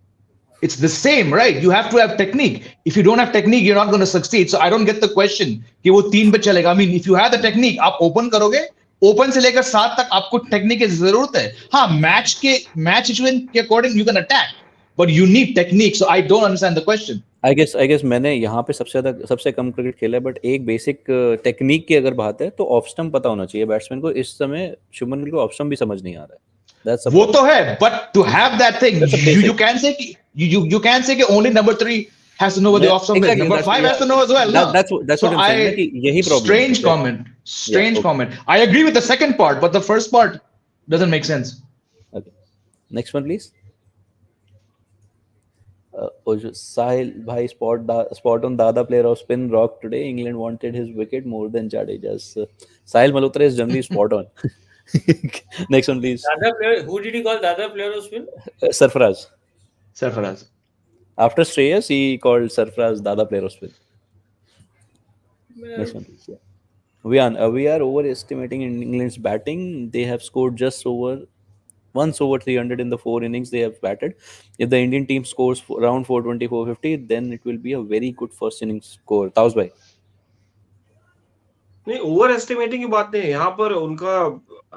It's the same, right? You have to have technique. If you don't have technique, you're not going to succeed. So I don't get the question कि वो 3 पे चलेगा. I mean, if you have the technique, आप open करोगे, open से लेकर 7 तक आपको technique की जरूरत है. हाँ, match situation के according you can attack, but you need technique. So I don't understand the question. I guess मैंने यहाँ पे सबसे कम क्रिकेट खेला है, बट एक बेसिक टेक्निक की अगर बात है तो ऑफ स्टंप पता होना चाहिए बैट्समैन को। इस समय शुभमन गिल को ऑफ स्टंप भी समझ नहीं आ रहा है। वो तो है, but to have that thing, you can say you can say कि only number 3 has to know what the off stump is. Number 5 has to know as well. That's what I'm saying. कि यही problem. Strange comment. I agree with the second part, but the first part doesn't make sense. Okay. Next one, please. Sahil bhai, spot on Dada player of spin rock today. England wanted his wicket more than Jadeja's. Sahil Malhotra is generally spot on. Next one, please. Dada player, who did he call Dada player of spin? Sarfaraz. After Shreyas, he called Sarfaraz Dada player of spin. Next one, please. we are overestimating England's batting. They have scored just once over 300 in the four innings they have batted. If the Indian team scores around 420, 450, then it will be a very good first innings score. Taus bhai. नहीं, over estimating की बात नहीं है यहाँ पर. उनका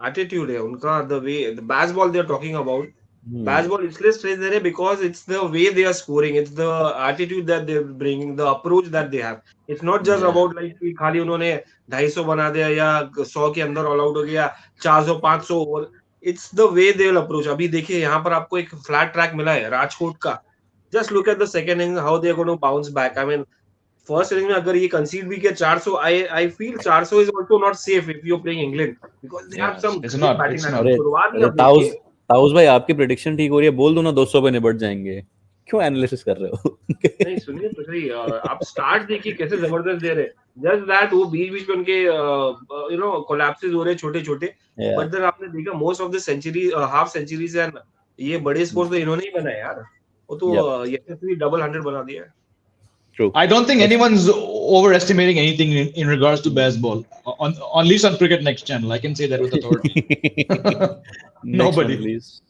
attitude है, उनका the way the Bais ball they are talking about. Bais Hmm. Ball इसलिए स्ट्रेस दे रहे हैं because it's the way they are scoring, it's the attitude that they bringing, the approach that they have. It's not just Yeah. About like खाली उन्होंने 250 बना दिया या 100 के अंदर ऑल आउट हो गया, 400 500 over. It's the way they will approach. अभी देखिए यहाँ पर आपको एक फ्लैट ट्रैक मिला है राजकोट का. Just look at the second inning, how they are going to bounce back. I mean first inning में अगर ये कंसीड भी किया 400, I feel 400 is also not safe if you are playing England because they have Yes, some it's great not. Batting It's lineup. not. अरे शुरुआत ही अरे आप ताउस देखिए. ताउस भाई आपकी प्रेडिक्शन ठीक हो रही है, बोल दो ना 200 पे निपट जाएंगे, क्यों एनालिसिस कर रहे हो? नहीं सुनिए तो सही, आप स्टार्ट देखिए कैसे जबरदस्त दे रहे हैं. जस्ट दैट वो बीच बीच में उनके कोलैप्सेस हो रहे छोटे छोटे. Yeah, बट देन आपने देखा most of the century, half centuries and ये बड़े स्कोर तो इन्होंने ही बनाए यार. वो तो yeah, यशस्वी डबल 100 बना दिया है. true. I don't think anyone's overestimating anything in regards to baseball. On at least on Cricket Next channel, I can say that with authority. Next one, Nobody. please.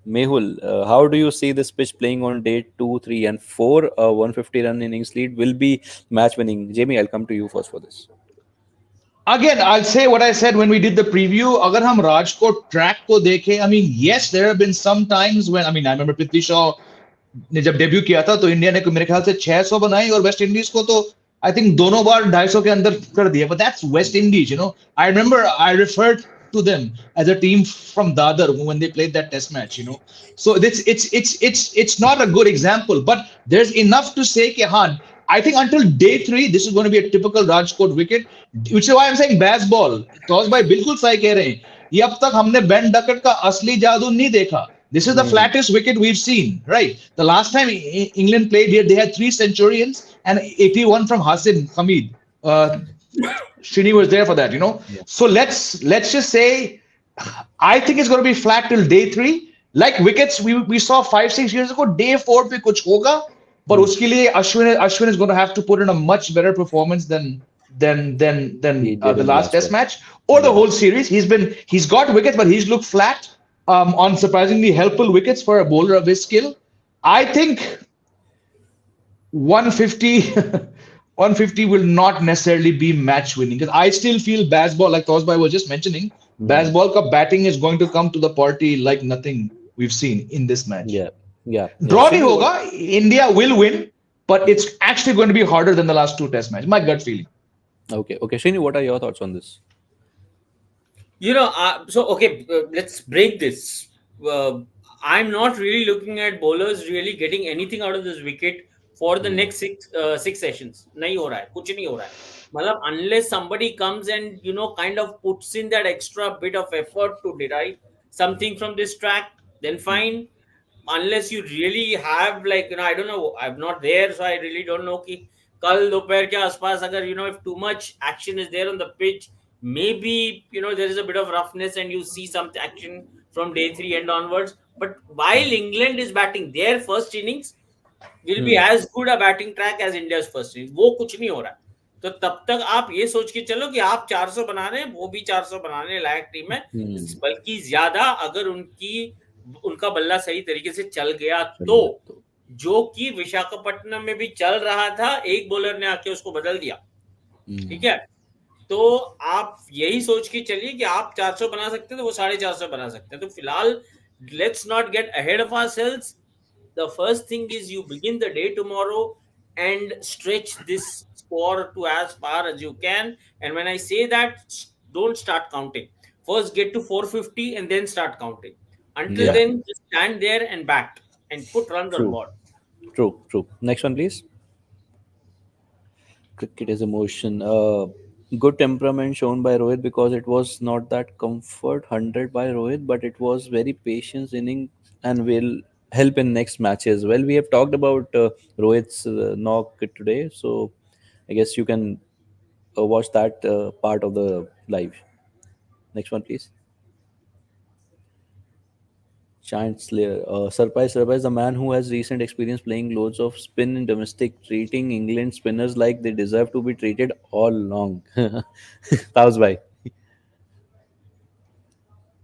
Mehul, how do you see this pitch playing on day 2, 3, and 4? A 150 run innings lead will be match winning. Jamie, I'll come to you first for this. Again, I'll say what I said when we did the preview. अगर हम Rajkot track को देखें, I mean, yes, there have been some times when, I mean, I remember Prithvi Shaw ने जब debut किया था तो India ने मेरे ख्याल से 600 बनाई और वेस्ट इंडीज को तो आई थिंक दोनों बार 250 के अंदर कर दिया. But that's West Indies, you know. I remember I referred to them as a team from Dadar when they played that test match, you know. So it's not a good example, but there's enough to say कि हाँ, I think until day 3 this is going to be a typical Rajkot wicket, which is why I'm saying bass ball. तौस भाई बिल्कुल सही कह रहे हैं. ये अब तक हमने बेन डकट का असली जादू नहीं देखा. This is the flattest wicket we've seen, right? The last time England played here, they had 3 centurions and 81 from Hasan Hamid. Srini was there for that, you know. Yeah. So let's just say, I think it's going to be flat till day 3. Like wickets, we saw 5-6 years ago. Day 4 पे कुछ होगा, but उसके लिए Ashwin is going to have to put in a much better performance than He did the in last test test. match or the whole series. He's got wickets, but he's looked flat. On surprisingly helpful wickets for a bowler of his skill. I think 150 150 will not necessarily be match winning because I still feel baseball, like Tosbai was just mentioning, baseball ka batting is going to come to the party like nothing we've seen in this match. Yeah. Draw nahi Srini, hoga. India will win, but it's actually going to be harder than the last 2 test matches. My gut feeling. Okay. Srini, what are your thoughts on this? Let's break this. I'm not really looking at bowlers really getting anything out of this wicket for the next six sessions. नहीं हो रहा है, कुछ नहीं हो रहा है. मतलब unless somebody comes and kind of puts in that extra bit of effort to derive something from this track, then fine. Unless you really have I don't know, I'm not there, so I really don't know कि कल दोपहर के आसपास अगर if too much action is there on the pitch, maybe there is a bit of roughness and you see some action from day 3 and onwards. But while England is batting, their first innings will be as good a batting track as India's first innings. वो कुछ नहीं हो रहा. तो तब तक आप ये सोच के चलो कि आप 400 बना रहे हैं, वो भी 400 बनाने लायक टीम है, बल्कि ज्यादा अगर उनका बल्ला सही तरीके से चल गया तो, जो कि विशाखापट्टनम में भी चल रहा था, एक बॉलर ने आके उसको बदल दिया. ठीक है, तो आप यही सोच के चलिए कि आप 400 बना सकते हैं तो वो 450 बना सकते हैं. तो फिलहाल let's not get ahead of ourselves. The first thing is you begin the day tomorrow and stretch this score to as far as you can. And when I say that, don't start counting. First get to 450 and then start counting. Until then, just stand there and bat and put runs on board. True. Next one, please. Cricket is emotion. Good temperament shown by Rohit, because it was not that comfort 100 by Rohit, but it was very patience inning and will help in next matches. Well, we have talked about Rohit's knock today, so I guess you can watch that part of the live. Next one, please. Giant Slayer. Surprise, the man who has recent experience playing loads of spin in domestic, treating England spinners like they deserve to be treated all along. Taos bhai.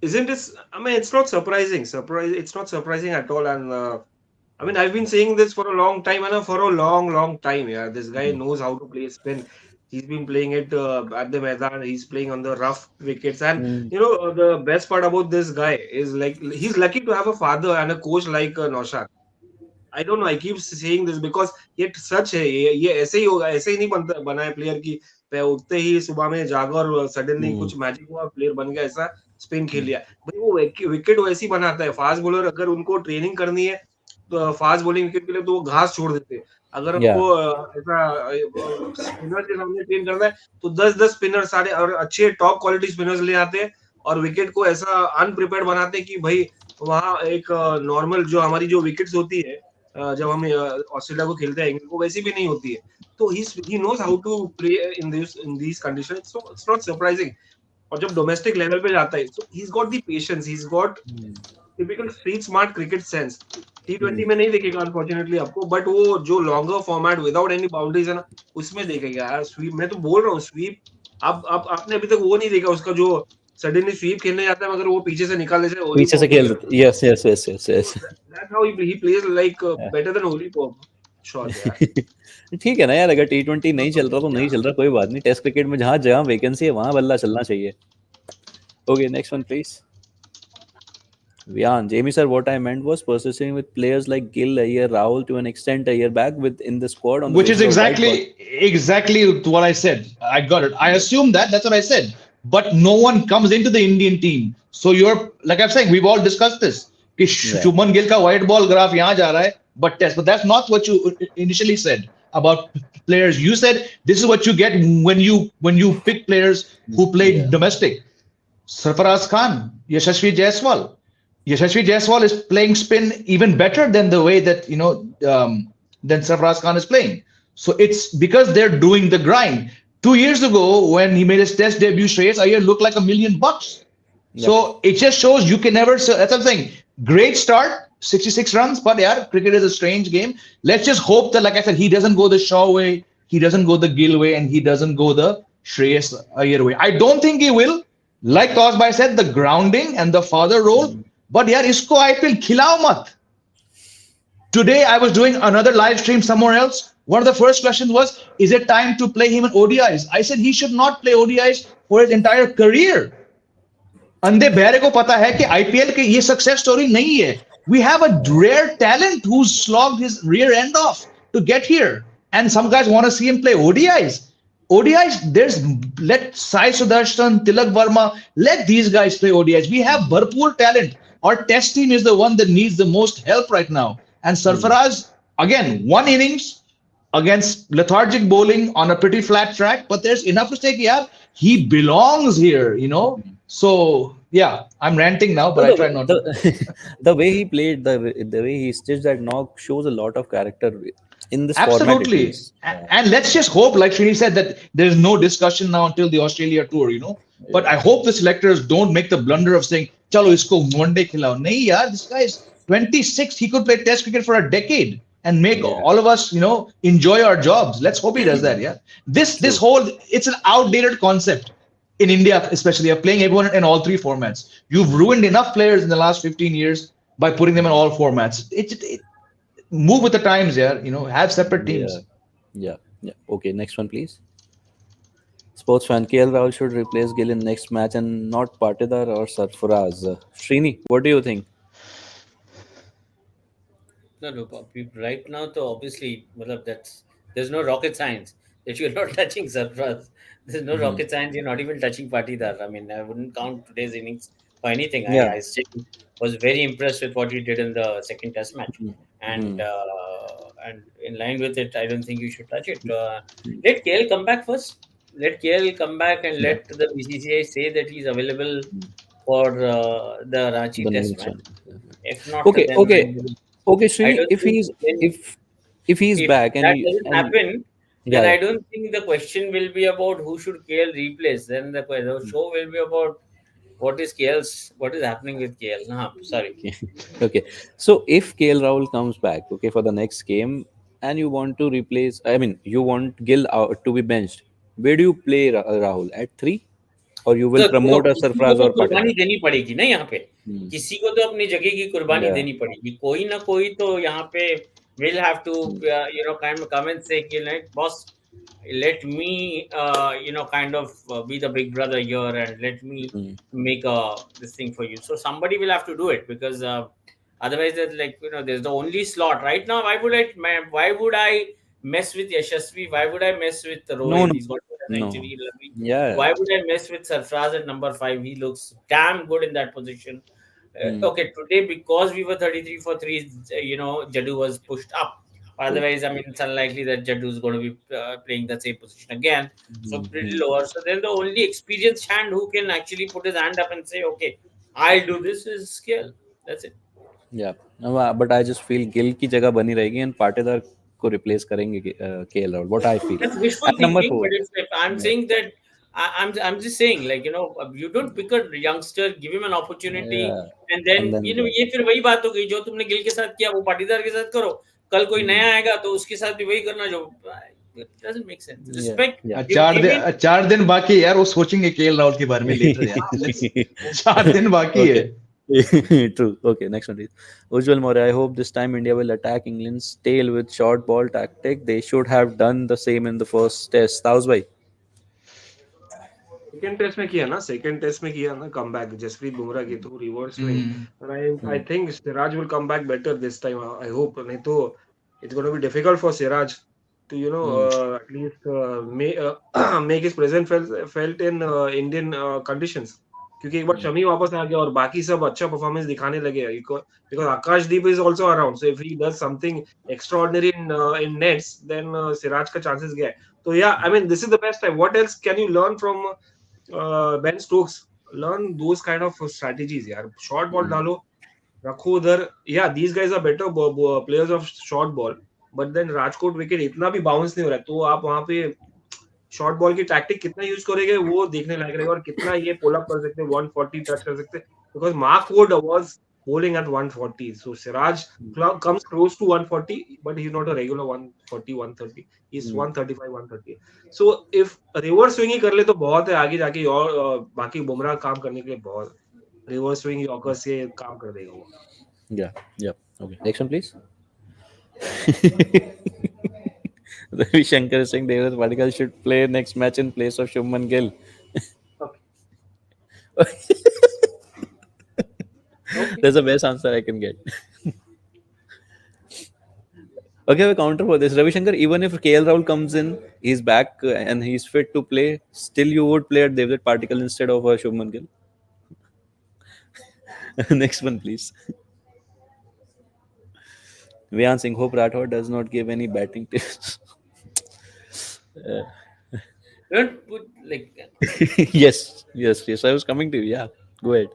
Isn't it? I mean, it's not surprising. It's not surprising at all. And I mean, I've been saying this for a long time, and for a long, long time. Yeah, this guy knows how to play spin. He's been playing it at the Maidan. He's playing on the rough wickets, and Mm. the best part about this guy is like he's lucky to have a father and a coach like Naushad. I don't know. I keep saying this because ये सच है. ये ऐसे ही होगा. ऐसे ही नहीं बना है player की उठते ही सुबह में जागा और सडनली Mm. कुछ मैजिक हुआ प्लेयर बन गया ऐसा स्पिन खेल लिया. भाई वो विकेट वैसी बनाता है. फास्ट बॉलर अगर उनको ट्रेनिंग करनी है तो फास्ट बॉलिंग विकेट के लिए तो वो घास छोड़ देते हैं. अगर Yeah. उनको ऐसा स्पिनर के सामने ट्रेन करना है तो 10-10 स्पिनर सारे और अच्छे टॉप क्वालिटी स्पिनर्स ले आते हैं और विकेट को ऐसा अनप्रिपेयर्ड बनाते हैं कि भाई वहाँ एक नॉर्मल जो हमारी जो विकेट्स होती है जब हम ऑस्ट्रेलिया को खेलते हैं इंग्लैंड को वैसी भी नहीं होती है. तो he knows how to play in these condition. So it's not surprising. और जब डोमेस्टिक लेवल पे जाता है so he is got the patience. He is got typical street smart cricket sense. T20 में नहीं देखेगा अनफॉर्चुनेटली आपको, बट वो जो longer format without any boundaries है ना उसमें देखेगा यार. स्वीप मैं तो बोल रहा हूँ स्वीप. आप आपने अभी तक वो नहीं देखा उसका जो सडनली स्वीप खेलने जाता है मगर वो पीछे से निकाल देता है. पीछे से खेल देते. Yes, yes, yes, yes, yes. That's how he plays like better than Holy Pop. Shot यार. ठीक है ना यार, अगर T20 नहीं चल रहा तो नहीं चल रहा, कोई बात नहीं. टेस्ट क्रिकेट में जहाँ जहाँ वैकेंसी है वहाँ बल्ला चलना चाहिए. Okay, next one please. Vian, Jamie sir, what I meant was persisting with players like Gill a year, Rahul to an extent a year back in the squad. On the Which is basis of white ball. exactly what I said. I got it. I assumed that's what I said. But no one comes into the Indian team. So you're, like I'm saying, we've all discussed this. कि शुभमन गिल का white ball graph यहाँ जा रहा है, but that's not what you initially said about players. You said this is what you get when you pick players who play domestic. Sarfaraz Khan, Yashasvi Jaiswal. Yashasvi Jaiswal is playing spin even better than the way that than Sarfaraz Khan is playing. So it's because they're doing the grind. 2 years ago, when he made his test debut, Shreyas Iyer looked like $1 million. Yep. So it just shows you can never. That's what I'm saying. Great start, 66 runs, but yeah, cricket is a strange game. Let's just hope that, like I said, he doesn't go the Shaw way, he doesn't go the Gill way, and he doesn't go the Shreyas Iyer way. I don't think he will. Like Tosbai said, the grounding and the father role. But yeah, isko IPL khilao mat. Today I was doing another live stream somewhere else. One of the first questions was, is it time to play him in ODIs? I said he should not play ODIs for his entire career. अंधे बहरे को पता है कि IPL की ये success story नहीं है. We have a rare talent who's slogged his rear end off to get here. And some guys want to see him play ODIs. Let Sai Sudarshan, Tilak Verma, let these guys play ODIs. We have bharpoor talent. Our test team is the one that needs the most help right now. And Sarfaraz, again, 1 innings against lethargic bowling on a pretty flat track, but there's enough to say, yeah, he belongs here, So, yeah, I'm ranting now, but I try not to. The way he played, the way he stitched that knock shows a lot of character in this Absolutely. format. And let's just hope, like Srini said, that there's no discussion now until the Australia tour, But I hope the selectors don't make the blunder of saying, chalo, isko one day khilao. Nahi, yaar, this guy is 26. He could play test cricket for a decade and make all of us, enjoy our jobs. Let's hope he does that, yeah. This whole, it's an outdated concept in India, especially, of playing everyone in all 3 formats. You've ruined enough players in the last 15 years by putting them in all formats. Move with the times, yeah. Have separate teams. Yeah. Okay, next one, please. Sports fan, KL Rahul should replace Gill in next match and not Patidar or Sarfaraz. Srini, what do you think? No, right now, so obviously, there's no rocket science that you're not touching Sarfaraz. There's no rocket science. You're not even touching Patidar. I mean, I wouldn't count today's innings for anything. I still was very impressed with what he did in the second Test match, and in line with it, I don't think you should touch it. Let KL come back first. Let KL come back and let the BCCI say that he's available for the Ranchi Test match. If not, okay, Srini, if he's back and that doesn't happen. Yeah. Then I don't think the question will be about who should KL replace. Then the show will be about what is happening with KL? Sorry. Okay. So if KL Rahul comes back, okay, for the next game, and you want to replace, I mean, you want Gill to be benched, where do you play Rahul at 3, or you will तो देखो, promote a किसी को Sarfaraz तो or कुर्बानी Patidar? देनी पड़ेगी ना यहाँ पे, किसी को तो अपनी जगह की कुर्बानी Yeah. देनी पड़ेगी, कोई ना कोई तो यहाँ पे will have to kind of come and say कि like boss, let me kind of be the big brother here and let me make this thing for you. So somebody will have to do it, because otherwise there's like there's the only slot right now. Why would I mess with Yashasvi? Why would I mess with No, Rohit? no, He's got a no. century. Yeah. Why would I mess with Sarfraz at number 5? He looks damn good in that position. Okay, today because we were 33 for 3, Jadu was pushed up. Otherwise, I mean, it's unlikely that Jadu is going to be playing the same position again. So pretty lower. So then the only experienced hand who can actually put his hand up and say, okay, I'll do this is skill. That's it. Yeah. No, but I just feel Gill की जगह बनी रहेगी and Patidar को replace करेंगे KL Rahul. What I feel. That's wishful At number thinking, 4. but it's like I'm Yeah. saying that I'm just saying, like you don't pick a youngster, give him an opportunity, Yeah. and then And then ये फिर वही बात हो गई जो तुमने गिल के साथ किया वो पाटीदार के साथ करो, कल कोई नया आएगा तो उसके साथ भी वही करना जो it doesn't make sense. Yeah. Respect. Yeah. You give in. 4 दिन बाकी है यार, वो सोचेंगे केएल राहुल के बारे में लेटर यार. 4 दिन बाकी है. True. Okay, next one is Ujjwal Maurya. I hope this time India will attack England's tail with short ball tactic. They should have done the same in the first test. Taus bhai. Second test में किया ना comeback Jasprit Bumrah के through reverse swing, and I think Siraj will come back better this time. I hope, नहीं तो it's gonna be difficult for Siraj to at least make his presence felt in Indian conditions, क्योंकि एक बार शमी वापस आ गया और बाकी सब अच्छा परफॉर्मेंस दिखाने लगे, because Akashdeep is also around, so if he does something extraordinary in nets, then Siraj का chances गया. So yeah, I mean this is the best time. What else can you learn from Ben Stokes? Learn those kind of strategies यार. Short ball डालो, रखो उधर. Yeah, these guys are better players of short ball, but then Rajkot wicket इतना भी bounce नहीं हो रहा है, तो आप वहां पे शॉर्ट बॉल की टैक्टिक कितना यूज करेंगे वो देखने लायक रहेगा, और कितना ये पुल अप कर सकते हैं, 140 टच कर सकते हैं, because Mark Wood was bowling at 140, so Siraj comes close to 140, but he's not a regular 140 130, he's 135 130. So if reverse swing ही कर ले तो बहुत है आगे जाके, और बाकी बुमराह काम करने के लिए बहुत रिवर्स स्विंग यॉर्कर से काम कर देगा वो. Yeah. Okay. Next one, please. Ravi Shankar is saying Devdutt Padikkal should play next match in place of Shubman Gill. That's the best answer I can get. Okay, we counter for this. Ravi Shankar, even if KL Rahul comes in, he's back and he's fit to play, still you would play at Devdutt Padikkal instead of Shubman Gill. Next one, please. Vian Singh, hope Rathod does not give any batting tips. Don't put like Yes. I was coming to you. Yeah, go ahead.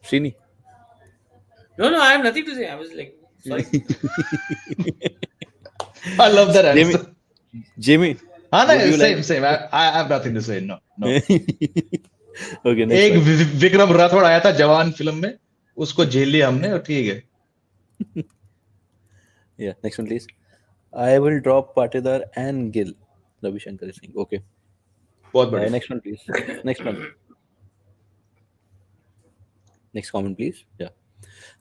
Srini. no, I have nothing to say. I was like, sorry. I love that answer. Jimmy. हाँ ना, would you same. I have nothing to say. No. Okay, next एक one. Vikram Rathore आया था जवान film में, उसको झेल लिया हमने और ठीक है. Yeah, next one, please. I will drop Patidar and Gill. Ravi Shankar is saying. Okay. बहुत बढ़िया. Next one, please. Next one. Next comment, please. Yeah.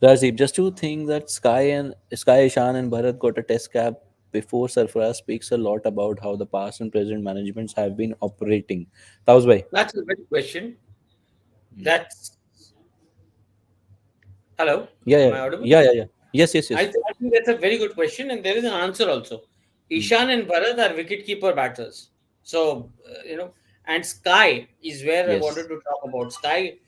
Rajiv, just to think that Sky, Ishan, and Bharat got a test cap before Sarfaraz speaks a lot about how the past and present managements have been operating. Taus bhai. That's a good question. That's hello. Yeah. Am I audible? Yeah. Yes. I think that's a very good question, and there is an answer also. Ishan and Bharat are wicketkeeper batters. So, and Sky is where I Yes. wanted to talk about. Sky,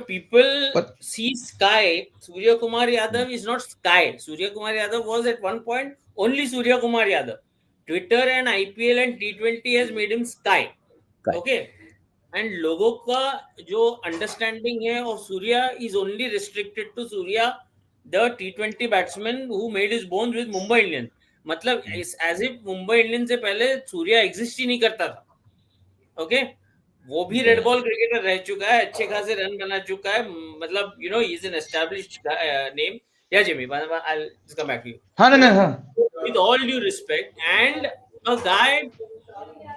people see Sky. Surya Kumar Yadav is not Sky. Surya Kumar Yadav was at one point only Surya Kumar Yadav. Twitter and IPL and T20 has made him Sky. Okay. And लोगों का जो understanding है of Surya is only restricted to Surya, the T20 batsman who made his bones with Mumbai Indians. मतलब as if Mumbai Indians से पहले Surya exist ही नहीं करता था. Okay, वो भी रेड बॉल क्रिकेटर रह चुका है, अच्छे खासे रन बना चुका है, मतलब he is an established name. Yeah, Jimmy, I'll just come back to you. हाँ ना हाँ. With all due respect, and a guy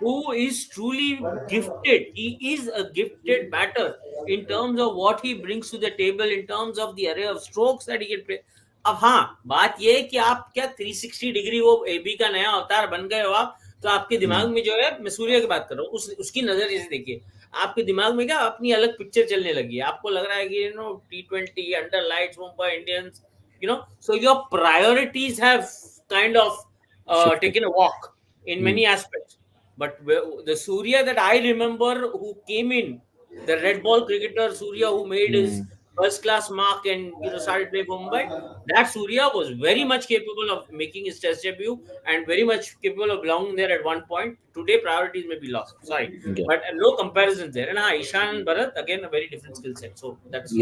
who is truly gifted. He is a gifted batter in terms of what he brings to the table, in terms of the array of strokes that he can play. अब हाँ, बात ये है कि आप क्या 360 degree वो AB का नया अवतार बन गए हो आप, तो आपके दिमाग में जो है, मैं सूर्य की बात कर रहा हूँ, उसकी नजर से देखिए, आपके दिमाग में क्या अपनी अलग पिक्चर चलने लगी है. आपको लग रहा है कि T20 under lights Mumbai Indians, so your priorities have kind of taken a walk in many aspects. But the Surya that I remember, who came in, the red ball cricketer Surya, who made his first class mark and started playing for Mumbai, that Surya was very much capable of making his test debut and very much capable of belonging there at one point. Today priorities may be lost, sorry, but no comparisons there. And Ishan and Bharat, again, a very different skill set, so that's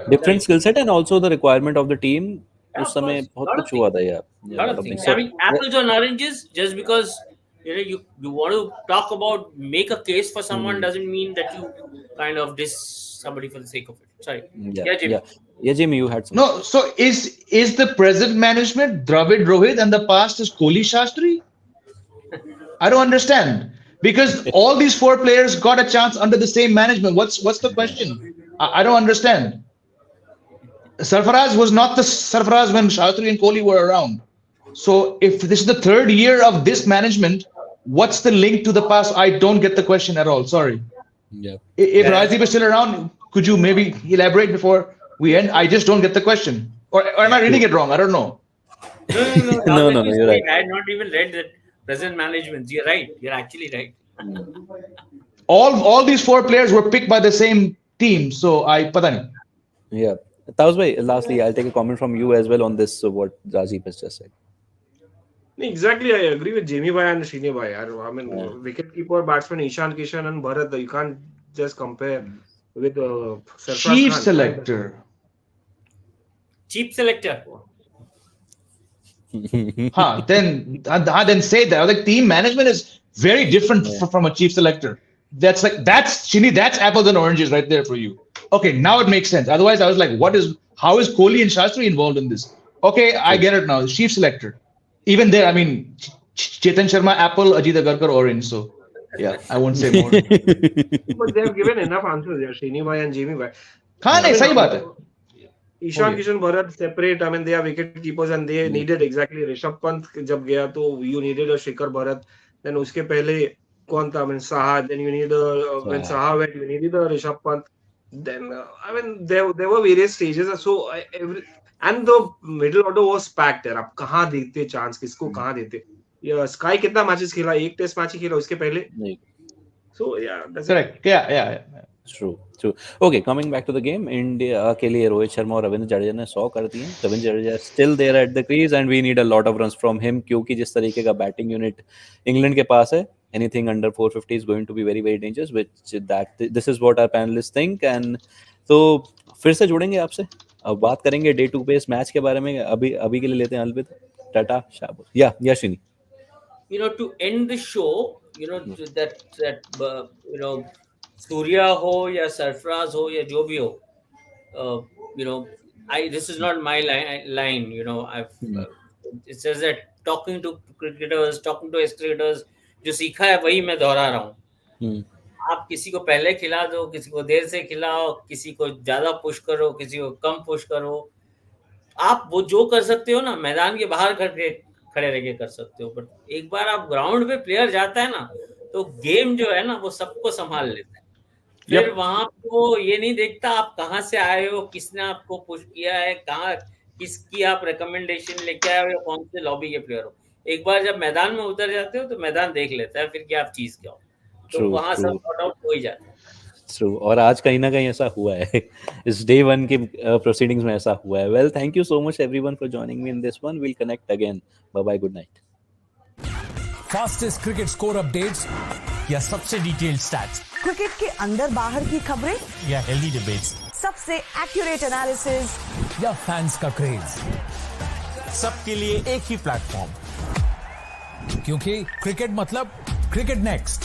different skill set, and also the requirement of the team. उस समय बहुत कुछ हुआ था यार. Lot of things. I mean, apples and oranges. Just because you want to talk about, make a case for someone, doesn't mean that you kind of diss somebody for the sake of it. Sorry. Yeah, Jimmy. Yeah, Jimmy, you had some. No, so is the present management Dravid Rohit and the past is Kohli Shastri? I don't understand, because all these four players got a chance under the same management. What's the question? I don't understand. Sarfaraz was not the Sarfaraz when Shastri and Kohli were around. So if this is the third year of this management, what's the link to the past? I don't get the question at all. Sorry. Yeah. If Rajiv is still around, could you maybe elaborate before we end? I just don't get the question. Or am I reading it wrong? I don't know. No, you're right. I had not even read the present management. You're right. You're actually right. All these four players were picked by the same team. So pata nahi. Yeah. Taus bhai, lastly, I'll take a comment from you as well on this, what Rajiv has just said. Exactly, I agree with Jamie Bhai and Srini Bhai. I mean, wicket-keeper batsman Ishan Kishan and Bharat, you can't just compare with Sarfaraz Chief Khan. selector. Cheap selector. Then say that. Like, team management is very different from a chief selector. That's Srini, that's apples and oranges right there for you. Okay, now it makes sense. Otherwise, I was like, how is Kohli and Shastri involved in this? Okay, I get it now. Chief selector. Even there, I mean, Chetan Sharma, apple, Ajit Agarkar, orange. So, yeah, I won't say more. But they have given enough answers there, Srini Bhai and Jamie Bhai. हाँ नहीं सही बात है. Ishan Kishan Bharat separate. I mean, they are wicket keepers and they needed exactly. Rishabh Pant जब गया तो you needed a Shikhar Bharat. Then उसके पहले कौन था? I mean, Saha. Then you need when Saha went, you needed a Rishabh Pant. Then I mean, there were various stages. So and the middle order was packed there. आप कहाँ देते chance, किसको कहाँ देते? Sky कितना matches खेला? एक test match ही खेला उसके पहले. नहीं. So yeah, that's correct. Yeah. True. Okay, coming back to the game, India के लिए रोहित शर्मा और रविंद्र जडेजा ने 100 कर दिए. Ravindra Jadeja still there at the crease and we need a lot of runs from him, क्योंकि जिस तरीके का बैटिंग यूनिट इंग्लैंड के पास है, anything under 450 is going to be very very dangerous, which this is what our panelists think. And तो फिर से जुड़ेंगे आपसे, अब बात करेंगे डे 2 पे इस मैच के बारे में. अभी के लिए लेते हैं अलविदा, टाटा, शाबाश. या Shrini. To end the show, that Surya ho ya Sarfaraz ho ya jo bhi ho, this is not my line. It says that talking to cricketers, talking to ex-cricketers, जो सीखा है वही मैं दोहरा रहा हूँ. आप किसी को पहले खिला दो, किसी को देर से खिलाओ, किसी को ज्यादा पुश करो, किसी को कम पुश करो. आप वो जो कर सकते हो ना, मैदान के बाहर खड़े रह के कर सकते हो. बट एक बार आप ग्राउंड पे प्लेयर जाता है ना, तो गेम जो है ना वो सबको संभाल लेता है. फिर वहां वो ये नहीं देखता आप कहाँ से आए हो, किसने आपको पुश किया है, किसकी आप रिकमेंडेशन लेके आए हो, या कौन से लॉबी के प्लेयर हो. एक बार जब मैदान में उतर जाते हो तो मैदान देख लेता है फिर कि आप चीज क्या हो. तो वहां सब सॉर्ट आउट हो ही जाता है. True. और आज कहीं ना कहीं ऐसा हुआ है. इस डे 1 की प्रोसीडिंग्स में ऐसा हुआ है. Well, thank you so much everyone for joining me in this one. We'll connect again. Bye bye. Good night. Fastest cricket score updates या सबसे डिटेल्ड स्टैट्स, क्रिकेट के अंदर बाहर की खबरें या हेल्दी डिबेट्स, सबसे एक्यूरेट एनालिसिस या फैंस का क्रेज, सबके लिए एक ही प्लेटफॉर्म, क्योंकि क्रिकेट मतलब क्रिकेट नेक्स्ट.